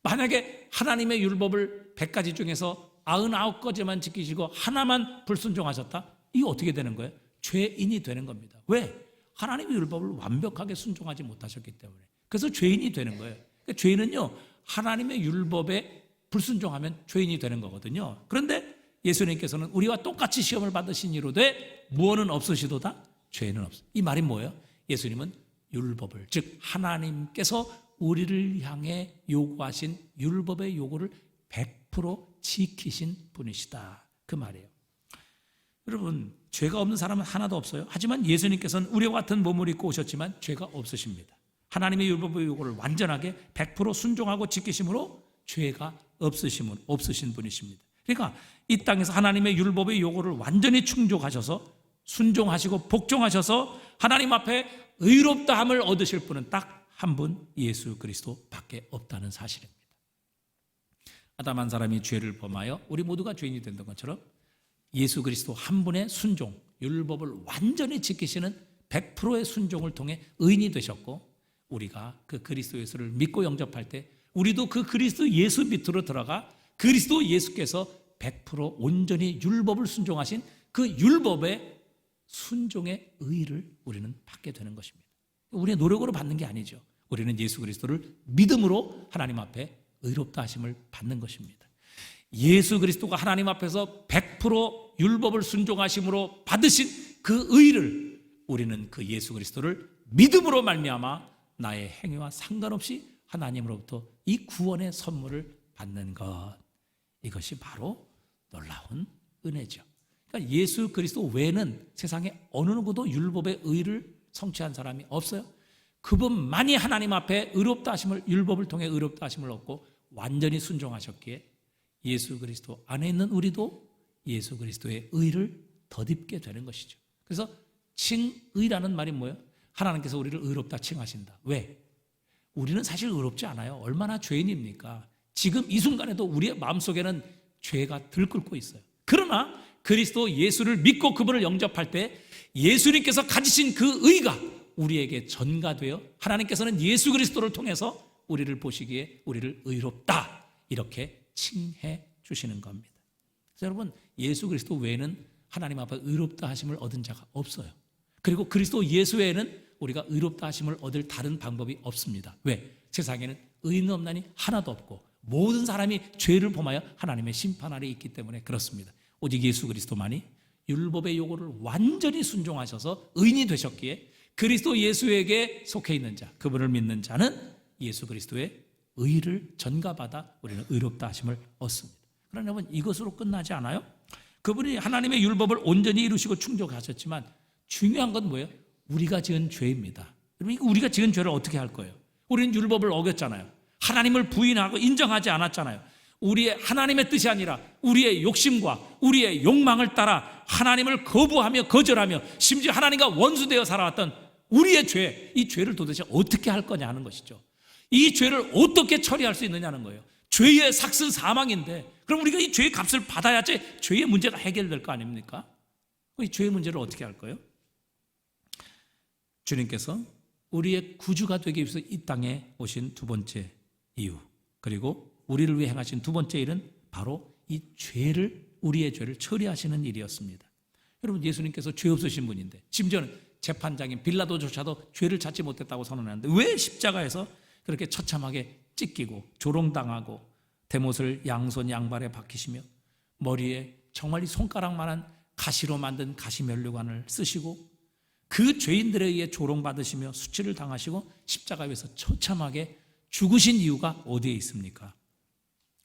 만약에 하나님의 율법을 100가지 중에서 99가지만 지키시고 하나만 불순종하셨다? 이거 어떻게 되는 거예요? 죄인이 되는 겁니다. 왜? 하나님의 율법을 완벽하게 순종하지 못하셨기 때문에. 그래서 죄인이 되는 거예요. 그러니까 죄인은요, 하나님의 율법에 불순종하면 죄인이 되는 거거든요. 그런데 예수님께서는 우리와 똑같이 시험을 받으신 이로되 무엇은 없으시도다? 죄는 없어. 이 말이 뭐예요? 예수님은 율법을, 즉 하나님께서 우리를 향해 요구하신 율법의 요구를 100% 지키신 분이시다. 그 말이에요. 여러분, 죄가 없는 사람은 하나도 없어요. 하지만 예수님께서는 우리와 같은 몸을 입고 오셨지만 죄가 없으십니다. 하나님의 율법의 요구를 완전하게 100% 순종하고 지키심으로 죄가 없으신 분이십니다. 그러니까 이 땅에서 하나님의 율법의 요구를 완전히 충족하셔서 순종하시고 복종하셔서 하나님 앞에 의롭다함을 얻으실 분은 딱 한 분, 예수 그리스도밖에 없다는 사실입니다. 아담 한 사람이 죄를 범하여 우리 모두가 죄인이 된 것처럼 예수 그리스도 한 분의 순종, 율법을 완전히 지키시는 100%의 순종을 통해 의인이 되셨고, 우리가 그 그리스도 예수를 믿고 영접할 때 우리도 그 그리스도 예수 밑으로 들어가 그리스도 예수께서 100% 온전히 율법을 순종하신 그 율법의 순종의 의의를 우리는 받게 되는 것입니다. 우리의 노력으로 받는 게 아니죠. 우리는 예수 그리스도를 믿음으로 하나님 앞에 의롭다 하심을 받는 것입니다. 예수 그리스도가 하나님 앞에서 100% 율법을 순종하심으로 받으신 그 의의를 우리는 그 예수 그리스도를 믿음으로 말미암아 나의 행위와 상관없이 하나님으로부터 이 구원의 선물을 받는 것, 이것이 바로 놀라운 은혜죠. 그러니까 예수 그리스도 외에는 세상에 어느 누구도 율법의 의를 성취한 사람이 없어요. 그분만이 하나님 앞에 의롭다 하심을, 율법을 통해 의롭다 하심을 얻고 완전히 순종하셨기에 예수 그리스도 안에 있는 우리도 예수 그리스도의 의를 덧입게 되는 것이죠. 그래서 칭의라는 말이 뭐예요? 하나님께서 우리를 의롭다 칭하신다. 왜? 우리는 사실 의롭지 않아요. 얼마나 죄인입니까? 지금 이 순간에도 우리의 마음속에는 죄가 들끓고 있어요. 그러나 그리스도 예수를 믿고 그분을 영접할 때 예수님께서 가지신 그 의가 우리에게 전가되어 하나님께서는 예수 그리스도를 통해서 우리를 보시기에 우리를 의롭다 이렇게 칭해 주시는 겁니다. 그래서 여러분, 예수 그리스도 외에는 하나님 앞에 의롭다 하심을 얻은 자가 없어요. 그리고 그리스도 예수 외에는 우리가 의롭다 하심을 얻을 다른 방법이 없습니다. 왜? 세상에는 의인은 없나니 하나도 없고 모든 사람이 죄를 범하여 하나님의 심판 아래 있기 때문에 그렇습니다. 오직 예수 그리스도만이 율법의 요구를 완전히 순종하셔서 의인이 되셨기에 그리스도 예수에게 속해 있는 자, 그분을 믿는 자는 예수 그리스도의 의를 전가받아 우리는 의롭다 하심을 얻습니다. 그러나 여러분, 이것으로 끝나지 않아요? 그분이 하나님의 율법을 온전히 이루시고 충족하셨지만 중요한 건 뭐예요? 우리가 지은 죄입니다. 여러분, 우리가 지은 죄를 어떻게 할 거예요? 우리는 율법을 어겼잖아요. 하나님을 부인하고 인정하지 않았잖아요. 우리의 하나님의 뜻이 아니라 우리의 욕심과 우리의 욕망을 따라 하나님을 거부하며 거절하며 심지어 하나님과 원수되어 살아왔던 우리의 죄, 이 죄를 도대체 어떻게 할 거냐 하는 것이죠. 이 죄를 어떻게 처리할 수 있느냐는 거예요. 죄의 삭은 사망인데 그럼 우리가 이 죄의 값을 받아야지 죄의 문제가 해결될 거 아닙니까? 이 죄의 문제를 어떻게 할 거예요? 주님께서 우리의 구주가 되기 위해서 이 땅에 오신 두 번째 이유, 그리고 우리를 위해 행하신 두 번째 일은 바로 이 죄를, 우리의 죄를 처리하시는 일이었습니다. 여러분, 예수님께서 죄 없으신 분인데 심지어는 재판장인 빌라도조차도 죄를 찾지 못했다고 선언하는데 왜 십자가에서 그렇게 처참하게 찢기고 조롱당하고 대못을 양손 양발에 박히시며 머리에 정말 이 손가락만한 가시로 만든 가시면류관을 쓰시고 그 죄인들에 의해 조롱받으시며 수치를 당하시고 십자가 위에서 처참하게 죽으신 이유가 어디에 있습니까?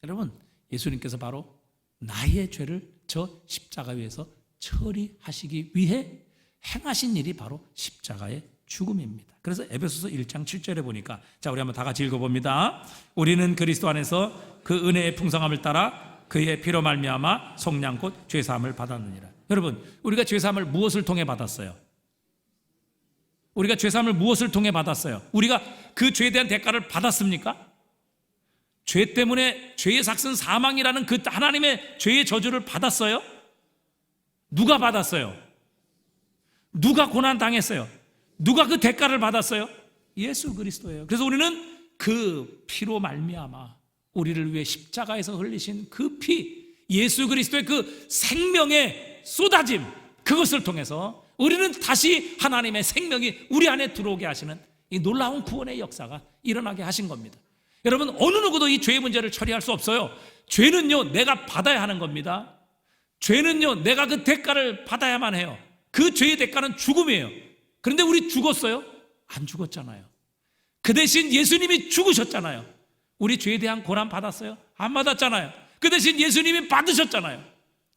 여러분, 예수님께서 바로 나의 죄를 저 십자가 위에서 처리하시기 위해 행하신 일이 바로 십자가의 죽음입니다. 그래서 에베소서 1장 7절에 보니까, 자, 우리 한번 다 같이 읽어봅니다. 우리는 그리스도 안에서 그 은혜의 풍성함을 따라 그의 피로 말미암아 속량 곧 죄사함을 받았느니라. 여러분, 우리가 죄사함을 무엇을 통해 받았어요? 우리가 죄사함을 무엇을 통해 받았어요? 우리가 그 죄에 대한 대가를 받았습니까? 죄 때문에 죄의 삭슨 사망이라는 그 하나님의 죄의 저주를 받았어요? 누가 받았어요? 누가 고난 당했어요? 누가 그 대가를 받았어요? 예수 그리스도예요. 그래서 우리는 그 피로 말미암아 우리를 위해 십자가에서 흘리신 그 피, 예수 그리스도의 그 생명의 쏟아짐, 그것을 통해서 우리는 다시 하나님의 생명이 우리 안에 들어오게 하시는 이 놀라운 구원의 역사가 일어나게 하신 겁니다. 여러분, 어느 누구도 이 죄의 문제를 처리할 수 없어요. 죄는요, 내가 받아야 하는 겁니다. 죄는요, 내가 그 대가를 받아야만 해요. 그 죄의 대가는 죽음이에요. 그런데 우리 죽었어요? 안 죽었잖아요. 그 대신 예수님이 죽으셨잖아요. 우리 죄에 대한 고난 받았어요? 안 받았잖아요. 그 대신 예수님이 받으셨잖아요.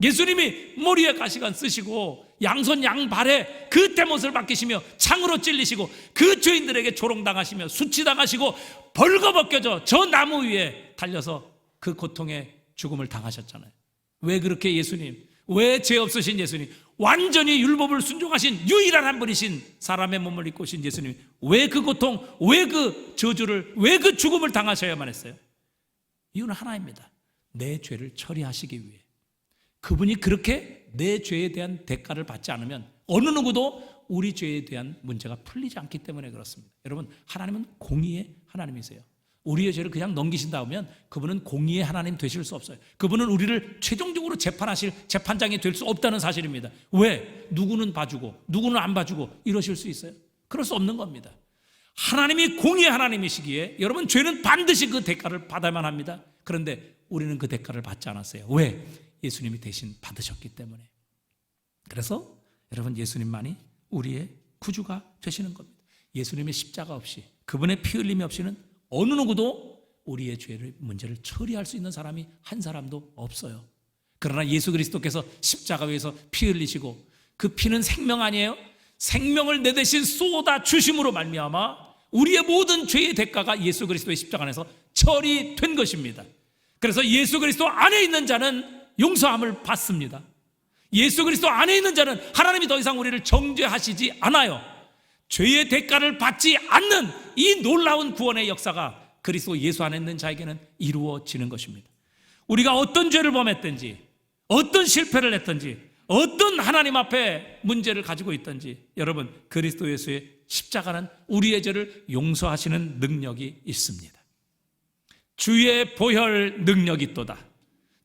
예수님이 머리에 가시관 쓰시고 양손 양발에 그 대못을 박히시며 창으로 찔리시고 그 죄인들에게 조롱당하시며 수치당하시고 벌거벗겨져 저 나무 위에 달려서 그 고통의 죽음을 당하셨잖아요. 왜 그렇게 예수님, 왜 죄 없으신 예수님, 완전히 율법을 순종하신 유일한 한 분이신 사람의 몸을 입고 오신 예수님, 왜 그 고통, 왜 그 저주를, 왜 그 죽음을 당하셔야만 했어요? 이유는 하나입니다. 내 죄를 처리하시기 위해. 그분이 그렇게 내 죄에 대한 대가를 받지 않으면 어느 누구도 우리 죄에 대한 문제가 풀리지 않기 때문에 그렇습니다. 여러분, 하나님은 공의의 하나님이세요. 우리의 죄를 그냥 넘기신다 하면 그분은 공의의 하나님 되실 수 없어요. 그분은 우리를 최종적으로 재판하실 재판장이 될 수 없다는 사실입니다. 왜? 누구는 봐주고 누구는 안 봐주고 이러실 수 있어요? 그럴 수 없는 겁니다. 하나님이 공의의 하나님이시기에 여러분, 죄는 반드시 그 대가를 받아야만 합니다. 그런데 우리는 그 대가를 받지 않았어요. 왜? 예수님이 대신 받으셨기 때문에. 그래서 여러분, 예수님만이 우리의 구주가 되시는 겁니다. 예수님의 십자가 없이, 그분의 피 흘림이 없이는 어느 누구도 우리의 죄를 문제를 처리할 수 있는 사람이 한 사람도 없어요. 그러나 예수 그리스도께서 십자가 위에서 피 흘리시고, 그 피는 생명 아니에요? 생명을 내 대신 쏟아 주심으로 말미암아 우리의 모든 죄의 대가가 예수 그리스도의 십자가 안에서 처리된 것입니다. 그래서 예수 그리스도 안에 있는 자는 용서함을 받습니다. 예수 그리스도 안에 있는 자는 하나님이 더 이상 우리를 정죄하시지 않아요. 죄의 대가를 받지 않는 이 놀라운 구원의 역사가 그리스도 예수 안에 있는 자에게는 이루어지는 것입니다. 우리가 어떤 죄를 범했든지, 어떤 실패를 했든지, 어떤 하나님 앞에 문제를 가지고 있든지, 여러분, 그리스도 예수의 십자가는 우리의 죄를 용서하시는 능력이 있습니다. 주의 보혈 능력이 있도다.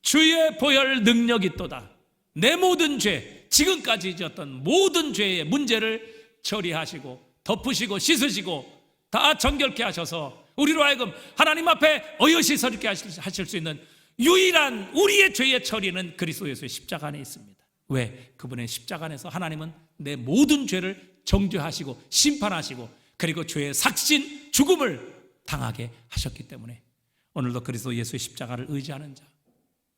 주의 보혈 능력이 있도다. 내 모든 죄, 지금까지 지었던 모든 죄의 문제를 처리하시고 덮으시고 씻으시고 다 정결케 하셔서 우리로 하여금 하나님 앞에 어여시 서게 하실 수 있는 유일한 우리의 죄의 처리는 그리스도 예수의 십자가 안에 있습니다. 왜? 그분의 십자가 안에서 하나님은 내 모든 죄를 정죄하시고 심판하시고 그리고 죄의 삭신 죽음을 당하게 하셨기 때문에 오늘도 그리스도 예수의 십자가를 의지하는 자,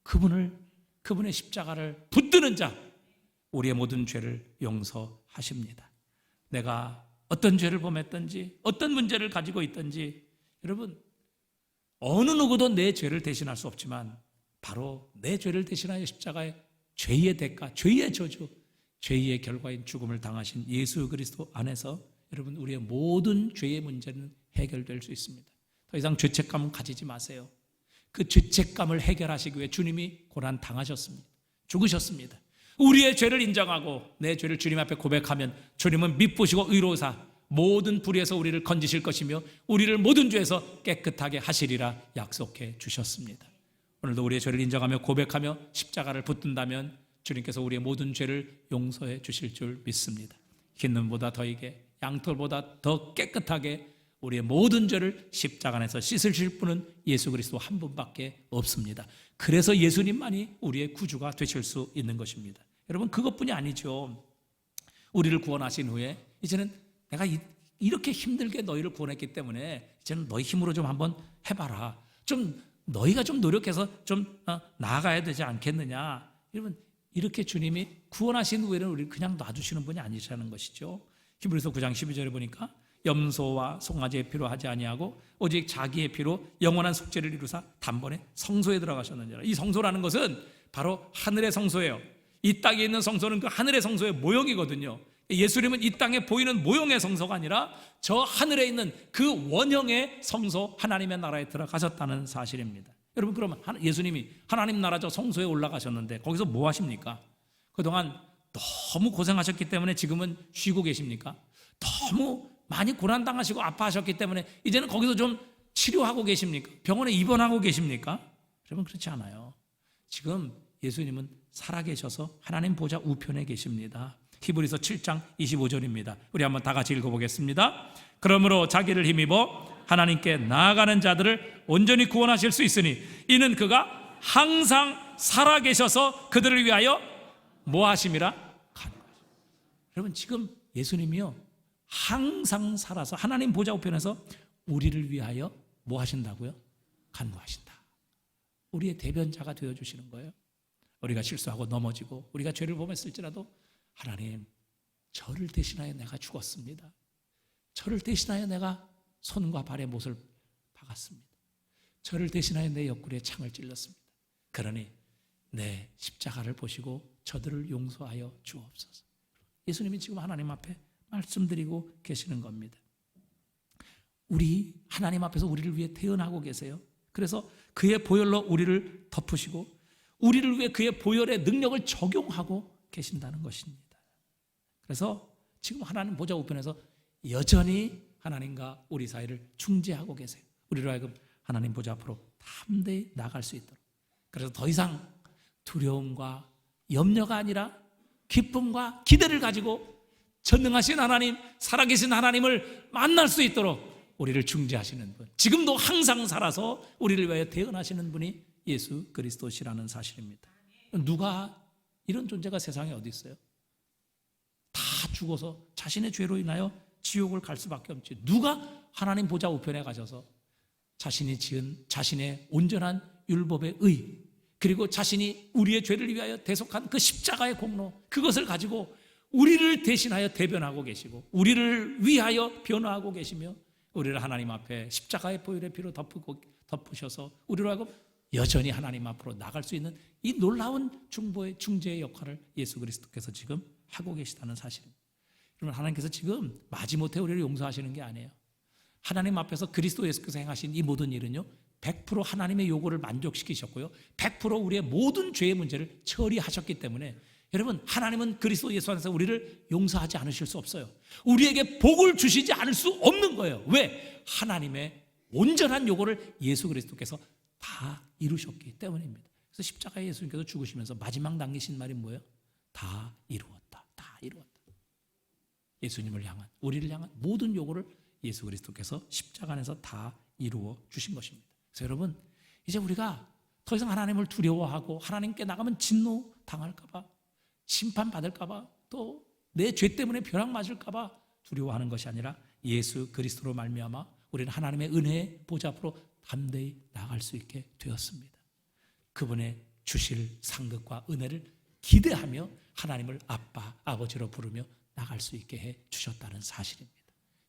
그분의 십자가를 붙드는 자, 우리의 모든 죄를 용서하십니다. 내가 어떤 죄를 범했든지 어떤 문제를 가지고 있든지, 여러분, 어느 누구도 내 죄를 대신할 수 없지만 바로 내 죄를 대신하여 십자가에 죄의 대가, 죄의 저주, 죄의 결과인 죽음을 당하신 예수 그리스도 안에서 여러분, 우리의 모든 죄의 문제는 해결될 수 있습니다. 더 이상 죄책감은 가지지 마세요. 그 죄책감을 해결하시기 위해 주님이 고난 당하셨습니다. 죽으셨습니다. 우리의 죄를 인정하고 내 죄를 주님 앞에 고백하면 주님은 미쁘시고 의로우사 모든 불의에서 우리를 건지실 것이며 우리를 모든 죄에서 깨끗하게 하시리라 약속해 주셨습니다. 오늘도 우리의 죄를 인정하며 고백하며 십자가를 붙든다면 주님께서 우리의 모든 죄를 용서해 주실 줄 믿습니다. 흰 눈보다 더이게 양털보다 더 깨끗하게 우리의 모든 죄를 십자가 안에서 씻으실 분은 예수 그리스도 한 분밖에 없습니다. 그래서 예수님만이 우리의 구주가 되실 수 있는 것입니다. 여러분, 그것뿐이 아니죠. 우리를 구원하신 후에 이제는 내가 이렇게 힘들게 너희를 구원했기 때문에 이제는 너희 힘으로 좀 한번 해봐라. 좀 너희가 좀 노력해서 좀 나아가야 되지 않겠느냐. 여러분, 이렇게 주님이 구원하신 후에는 우리를 그냥 놔두시는 분이 아니시라는 것이죠. 히브리서 9장 12절에 보니까 염소와 송아지의 피로 하지 아니하고 오직 자기의 피로 영원한 속죄를 이루사 단번에 성소에 들어가셨느니라. 이 성소라는 것은 바로 하늘의 성소예요. 이 땅에 있는 성소는 그 하늘의 성소의 모형이거든요. 예수님은 이 땅에 보이는 모형의 성소가 아니라 저 하늘에 있는 그 원형의 성소, 하나님의 나라에 들어가셨다는 사실입니다. 여러분, 그러면 예수님이 하나님 나라 저 성소에 올라가셨는데 거기서 뭐 하십니까? 그동안 너무 고생하셨기 때문에 지금은 쉬고 계십니까? 너무 많이 고난당하시고 아파하셨기 때문에 이제는 거기서 좀 치료하고 계십니까? 병원에 입원하고 계십니까? 여러분, 그렇지 않아요. 지금 예수님은 살아계셔서 하나님 보좌 우편에 계십니다. 히브리서 7장 25절입니다. 우리 한번 다 같이 읽어보겠습니다. 그러므로 자기를 힘입어 하나님께 나아가는 자들을 온전히 구원하실 수 있으니 이는 그가 항상 살아계셔서 그들을 위하여 뭐 하심이라? 간구하십니다. 여러분, 지금 예수님이요 항상 살아서 하나님 보좌 우편에서 우리를 위하여 뭐 하신다고요? 간구하신다. 우리의 대변자가 되어주시는 거예요. 우리가 실수하고 넘어지고 우리가 죄를 범했을지라도 하나님, 저를 대신하여 내가 죽었습니다. 저를 대신하여 내가 손과 발에 못을 박았습니다. 저를 대신하여 내 옆구리에 창을 찔렀습니다. 그러니 내 십자가를 보시고 저들을 용서하여 주옵소서. 예수님이 지금 하나님 앞에 말씀드리고 계시는 겁니다. 우리 하나님 앞에서 우리를 위해 태어나고 계세요. 그래서 그의 보혈로 우리를 덮으시고 우리를 위해 그의 보혈의 능력을 적용하고 계신다는 것입니다. 그래서 지금 하나님 보좌 우편에서 여전히 하나님과 우리 사이를 중재하고 계세요. 우리로 하여금 하나님 보좌 앞으로 담대히 나갈 수 있도록. 그래서 더 이상 두려움과 염려가 아니라 기쁨과 기대를 가지고 전능하신 하나님, 살아계신 하나님을 만날 수 있도록 우리를 중재하시는 분, 지금도 항상 살아서 우리를 위하여 태어나시는 분이 예수 그리스도시라는 사실입니다. 누가 이런 존재가 세상에 어디 있어요? 다 죽어서 자신의 죄로 인하여 지옥을 갈 수밖에 없지. 누가 하나님 보좌 우편에 가셔서 자신이 지은 자신의 온전한 율법의 의, 그리고 자신이 우리의 죄를 위하여 대속한 그 십자가의 공로, 그것을 가지고 우리를 대신하여 대변하고 계시고 우리를 위하여 변화하고 계시며 우리를 하나님 앞에 십자가의 보혈의 피로 덮으셔서 우리로 하여금 여전히 하나님 앞으로 나갈 수 있는 이 놀라운 중재의 역할을 예수 그리스도께서 지금 하고 계시다는 사실입니다. 여러분, 하나님께서 지금 마지못해 우리를 용서하시는 게 아니에요. 하나님 앞에서 그리스도 예수께서 행하신 이 모든 일은요 100% 하나님의 요구를 만족시키셨고요 100% 우리의 모든 죄의 문제를 처리하셨기 때문에 여러분, 하나님은 그리스도 예수 안에서 우리를 용서하지 않으실 수 없어요. 우리에게 복을 주시지 않을 수 없는 거예요. 왜? 하나님의 온전한 요구를 예수 그리스도께서 다 이루셨기 때문입니다. 그래서 십자가에 예수님께서 죽으시면서 마지막 남기신 말이 뭐예요? 다 이루었다. 다 이루었다. 예수님을 향한, 우리를 향한 모든 요구를 예수 그리스도께서 십자가 안에서 다 이루어 주신 것입니다. 그래서 여러분, 이제 우리가 더 이상 하나님을 두려워하고 하나님께 나가면 진노 당할까 봐, 심판받을까 봐, 또 내 죄 때문에 벼락 맞을까 봐 두려워하는 것이 아니라 예수 그리스도로 말미암아 우리는 하나님의 은혜의 보좌 앞으로 담대히 나갈 수 있게 되었습니다. 그분의 주실 상급과 은혜를 기대하며 하나님을 아빠, 아버지로 부르며 나갈 수 있게 해 주셨다는 사실입니다.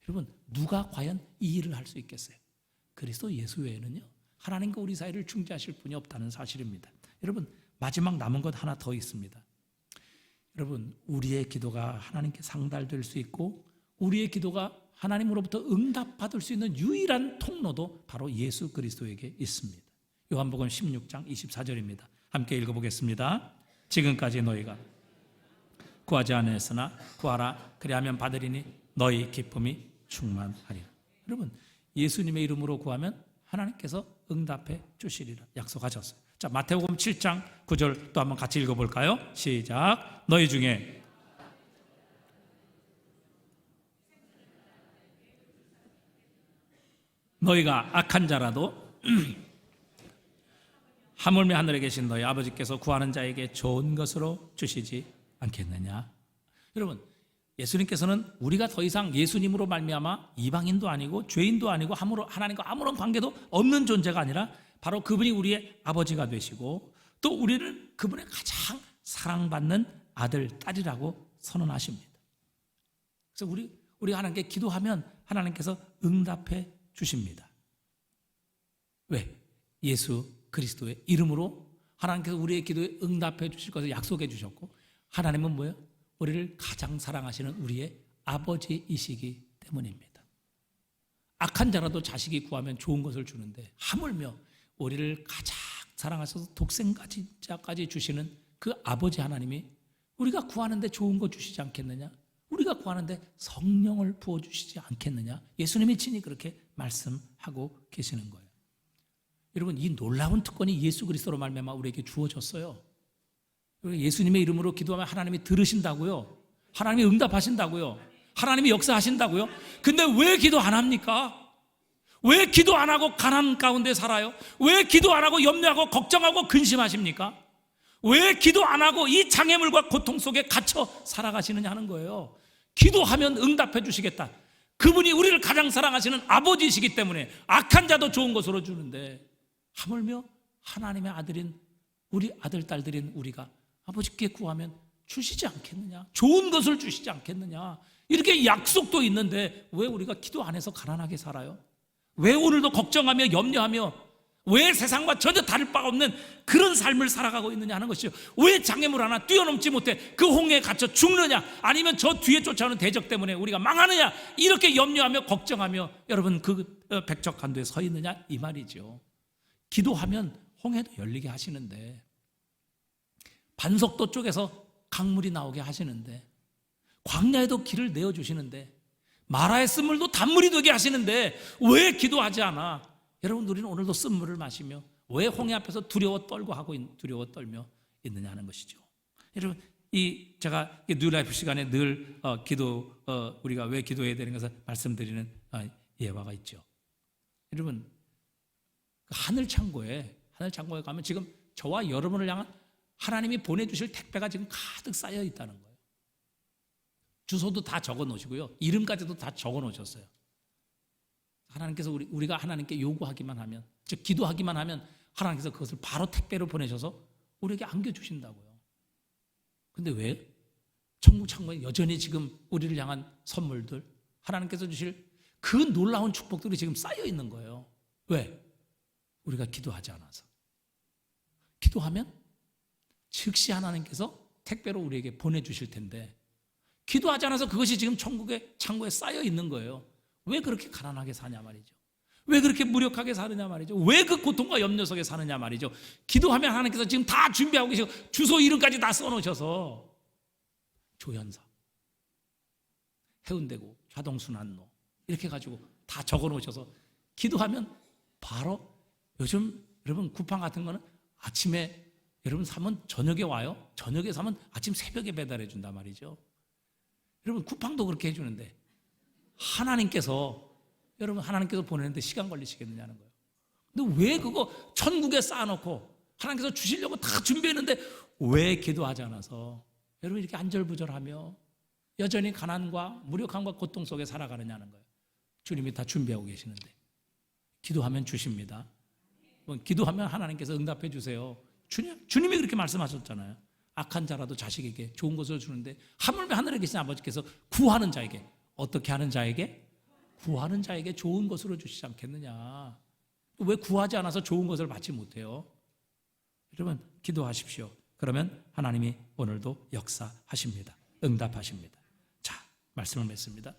여러분, 누가 과연 이 일을 할 수 있겠어요? 그리스도 예수 외에는요 하나님과 우리 사이를 중재하실 분이 없다는 사실입니다. 여러분, 마지막 남은 것 하나 더 있습니다. 여러분, 우리의 기도가 하나님께 상달될 수 있고 우리의 기도가 하나님으로부터 응답받을 수 있는 유일한 통로도 바로 예수 그리스도에게 있습니다. 요한복음 16장 24절입니다. 함께 읽어보겠습니다. 지금까지 너희가 구하지 않았으나 구하라 그리하면 받으리니 너희 기쁨이 충만하리라. 여러분, 예수님의 이름으로 구하면 하나님께서 응답해 주시리라 약속하셨어요. 자, 마태복음 7장 9절 또 한번 같이 읽어볼까요? 시작. 너희 중에 너희가 악한 자라도 하물며 하늘에 계신 너희 아버지께서 구하는 자에게 좋은 것으로 주시지 않겠느냐. 여러분, 예수님께서는 우리가 더 이상 예수님으로 말미암아 이방인도 아니고 죄인도 아니고 하나님과 아무런 관계도 없는 존재가 아니라 바로 그분이 우리의 아버지가 되시고 또 우리를 그분의 가장 사랑받는 아들, 딸이라고 선언하십니다. 그래서 우리 하나님께 기도하면 하나님께서 응답해 주십니다. 왜? 예수 그리스도의 이름으로 하나님께서 우리의 기도에 응답해 주실 것을 약속해 주셨고, 하나님은 뭐예요? 우리를 가장 사랑하시는 우리의 아버지이시기 때문입니다. 악한 자라도 자식이 구하면 좋은 것을 주는데 하물며 우리를 가장 사랑하셔서 독생자까지 주시는 그 아버지 하나님이 우리가 구하는데 좋은 거 주시지 않겠느냐? 우리가 구하는데 성령을 부어주시지 않겠느냐? 예수님이 친히 그렇게 말씀하고 계시는 거예요. 여러분, 이 놀라운 특권이 예수 그리스도로 말미암아 우리에게 주어졌어요. 예수님의 이름으로 기도하면 하나님이 들으신다고요. 하나님이 응답하신다고요. 하나님이 역사하신다고요. 근데 왜 기도 안 합니까? 왜 기도 안 하고 가난 가운데 살아요? 왜 기도 안 하고 염려하고 걱정하고 근심하십니까? 왜 기도 안 하고 이 장애물과 고통 속에 갇혀 살아가시느냐 하는 거예요. 기도하면 응답해 주시겠다. 그분이 우리를 가장 사랑하시는 아버지이시기 때문에 악한 자도 좋은 것으로 주는데 하물며 하나님의 아들인 우리 아들 딸들인 우리가 아버지께 구하면 주시지 않겠느냐? 좋은 것을 주시지 않겠느냐? 이렇게 약속도 있는데 왜 우리가 기도 안 해서 가난하게 살아요? 왜 오늘도 걱정하며 염려하며 왜 세상과 전혀 다를 바가 없는 그런 삶을 살아가고 있느냐 하는 것이죠. 왜 장애물 하나 뛰어넘지 못해 그 홍해에 갇혀 죽느냐, 아니면 저 뒤에 쫓아오는 대적 때문에 우리가 망하느냐, 이렇게 염려하며 걱정하며 여러분 그 백척간도에 서 있느냐 이 말이죠. 기도하면 홍해도 열리게 하시는데, 반석도 쪽에서 강물이 나오게 하시는데, 광야에도 길을 내어주시는데, 마라의 쓴물도 단물이 되게 하시는데 왜 기도하지 않아? 여러분, 우리는 오늘도 쓴물을 마시며 왜 홍해 앞에서 두려워 떨며 있느냐 하는 것이죠. 여러분, 제가 뉴라이프 시간에 늘 우리가 왜 기도해야 되는 것을 말씀드리는 예화가 있죠. 여러분, 하늘 창고에 가면 지금 저와 여러분을 향한 하나님이 보내주실 택배가 지금 가득 쌓여 있다는 거예요. 주소도 다 적어 놓으시고요, 이름까지도 다 적어 놓으셨어요. 하나님께서 우리가 하나님께 요구하기만 하면, 즉 기도하기만 하면 하나님께서 그것을 바로 택배로 보내셔서 우리에게 안겨주신다고요. 근데 왜? 천국 창고에 여전히 지금 우리를 향한 선물들, 하나님께서 주실 그 놀라운 축복들이 지금 쌓여 있는 거예요. 왜? 우리가 기도하지 않아서. 기도하면 즉시 하나님께서 택배로 우리에게 보내주실 텐데, 기도하지 않아서 그것이 지금 천국의 창고에 쌓여 있는 거예요. 왜 그렇게 가난하게 사냐 말이죠. 왜 그렇게 무력하게 사느냐 말이죠. 왜 그 고통과 염려 속에 사느냐 말이죠. 기도하면 하나님께서 지금 다 준비하고 계시고 주소 이름까지 다 써놓으셔서, 조현사, 해운대구, 자동순환로 이렇게 가지고 다 적어놓으셔서 기도하면 바로, 요즘 여러분 쿠팡 같은 거는 아침에 여러분 사면 저녁에 와요. 저녁에 사면 아침 새벽에 배달해 준단 말이죠. 여러분, 쿠팡도 그렇게 해주는데 하나님께서 보내는데 시간 걸리시겠느냐는 거예요. 근데 왜 그거 천국에 쌓아놓고 하나님께서 주시려고 다 준비했는데 왜 기도하지 않아서 여러분 이렇게 안절부절하며 여전히 가난과 무력함과 고통 속에 살아가느냐는 거예요. 주님이 다 준비하고 계시는데. 기도하면 주십니다. 기도하면 하나님께서 응답해 주세요. 주님이 그렇게 말씀하셨잖아요. 악한 자라도 자식에게 좋은 것을 주는데 하물며 하늘에 계신 아버지께서 구하는 자에게, 어떻게 하는 자에게? 구하는 자에게 좋은 것으로 주시지 않겠느냐. 왜 구하지 않아서 좋은 것을 받지 못해요? 여러분, 기도하십시오. 그러면 하나님이 오늘도 역사하십니다. 응답하십니다. 자, 말씀을 맺습니다.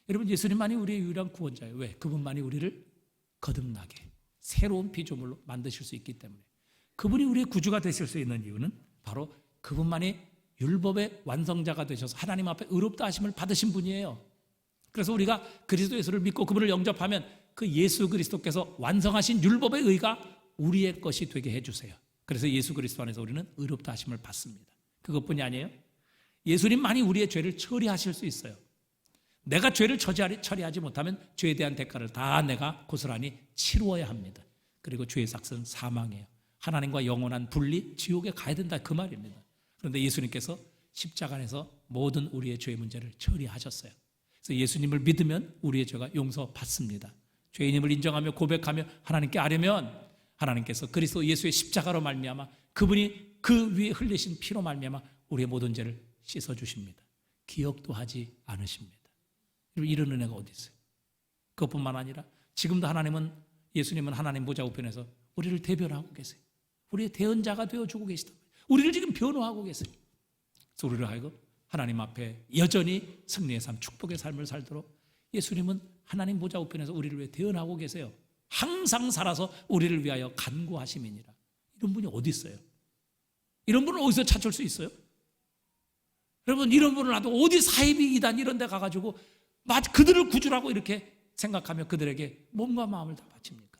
여러분, 예수님만이 우리의 유일한 구원자예요. 왜? 그분만이 우리를 거듭나게 새로운 피조물로 만드실 수 있기 때문에. 그분이 우리의 구주가 되실 수 있는 이유는 바로 그분만이 율법의 완성자가 되셔서 하나님 앞에 의롭다 하심을 받으신 분이에요. 그래서 우리가 그리스도 예수를 믿고 그분을 영접하면 그 예수 그리스도께서 완성하신 율법의 의가 우리의 것이 되게 해주세요. 그래서 예수 그리스도 안에서 우리는 의롭다 하심을 받습니다. 그것뿐이 아니에요. 예수님만이 우리의 죄를 처리하실 수 있어요. 내가 죄를 처리하지 못하면 죄에 대한 대가를 다 내가 고스란히 치루어야 합니다. 그리고 죄의 삭은 사망이에요. 하나님과 영원한 분리, 지옥에 가야 된다 그 말입니다. 그런데 예수님께서 십자가 안에서 모든 우리의 죄의 문제를 처리하셨어요. 그래서 예수님을 믿으면 우리의 죄가 용서받습니다. 죄인임을 인정하며 고백하며 하나님께 아뢰면 하나님께서 그리스도 예수의 십자가로 말미암아 그분이 그 위에 흘리신 피로 말미암아 우리의 모든 죄를 씻어주십니다. 기억도 하지 않으십니다. 이런 은혜가 어디 있어요? 그것뿐만 아니라 지금도 예수님은 하나님 보좌 우편에서 우리를 대변하고 계세요. 우리의 대언자가 되어주고 계시다. 우리를 지금 변호하고 계세요. 그래서 우리를 하여금 하나님 앞에 여전히 승리의 삶, 축복의 삶을 살도록 예수님은 하나님 보좌 우편에서 우리를 위해 대언하고 계세요. 항상 살아서 우리를 위하여 간구하심이니라. 이런 분이 어디 있어요? 이런 분은 어디서 찾을 수 있어요? 여러분, 이런 분을 놔도 어디 사이비 이단 이런 데 가가지고 그들을 구주라고 이렇게 생각하며 그들에게 몸과 마음을 다 바칩니까?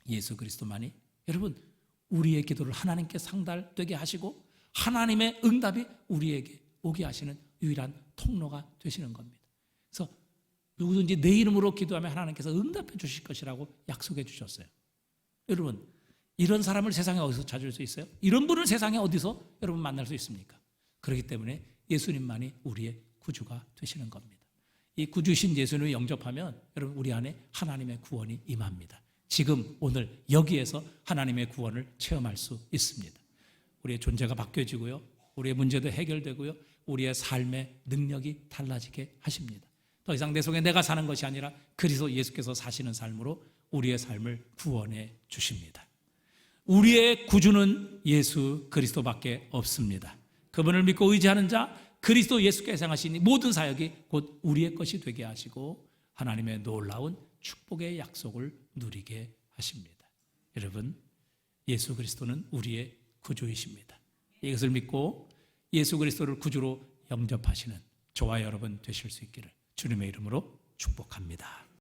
예수 그리스도만이 여러분 우리의 기도를 하나님께 상달되게 하시고 하나님의 응답이 우리에게 오게 하시는 유일한 통로가 되시는 겁니다. 그래서 누구든지 내 이름으로 기도하면 하나님께서 응답해 주실 것이라고 약속해 주셨어요. 여러분, 이런 사람을 세상에 어디서 찾을 수 있어요? 이런 분을 세상에 어디서 여러분 만날 수 있습니까? 그렇기 때문에 예수님만이 우리의 구주가 되시는 겁니다. 이 구주신 예수님을 영접하면 여러분 우리 안에 하나님의 구원이 임합니다. 지금 오늘 여기에서 하나님의 구원을 체험할 수 있습니다. 우리의 존재가 바뀌어지고요, 우리의 문제도 해결되고요, 우리의 삶의 능력이 달라지게 하십니다. 더 이상 내 속에 내가 사는 것이 아니라 그리스도 예수께서 사시는 삶으로 우리의 삶을 구원해 주십니다. 우리의 구주는 예수 그리스도밖에 없습니다. 그분을 믿고 의지하는 자, 그리스도 예수께서 행하신 모든 사역이 곧 우리의 것이 되게 하시고 하나님의 놀라운 축복의 약속을 누리게 하십니다. 여러분, 예수 그리스도는 우리의 구주이십니다. 이것을 믿고 예수 그리스도를 구주로 영접하시는 저와 여러분 되실 수 있기를 주님의 이름으로 축복합니다.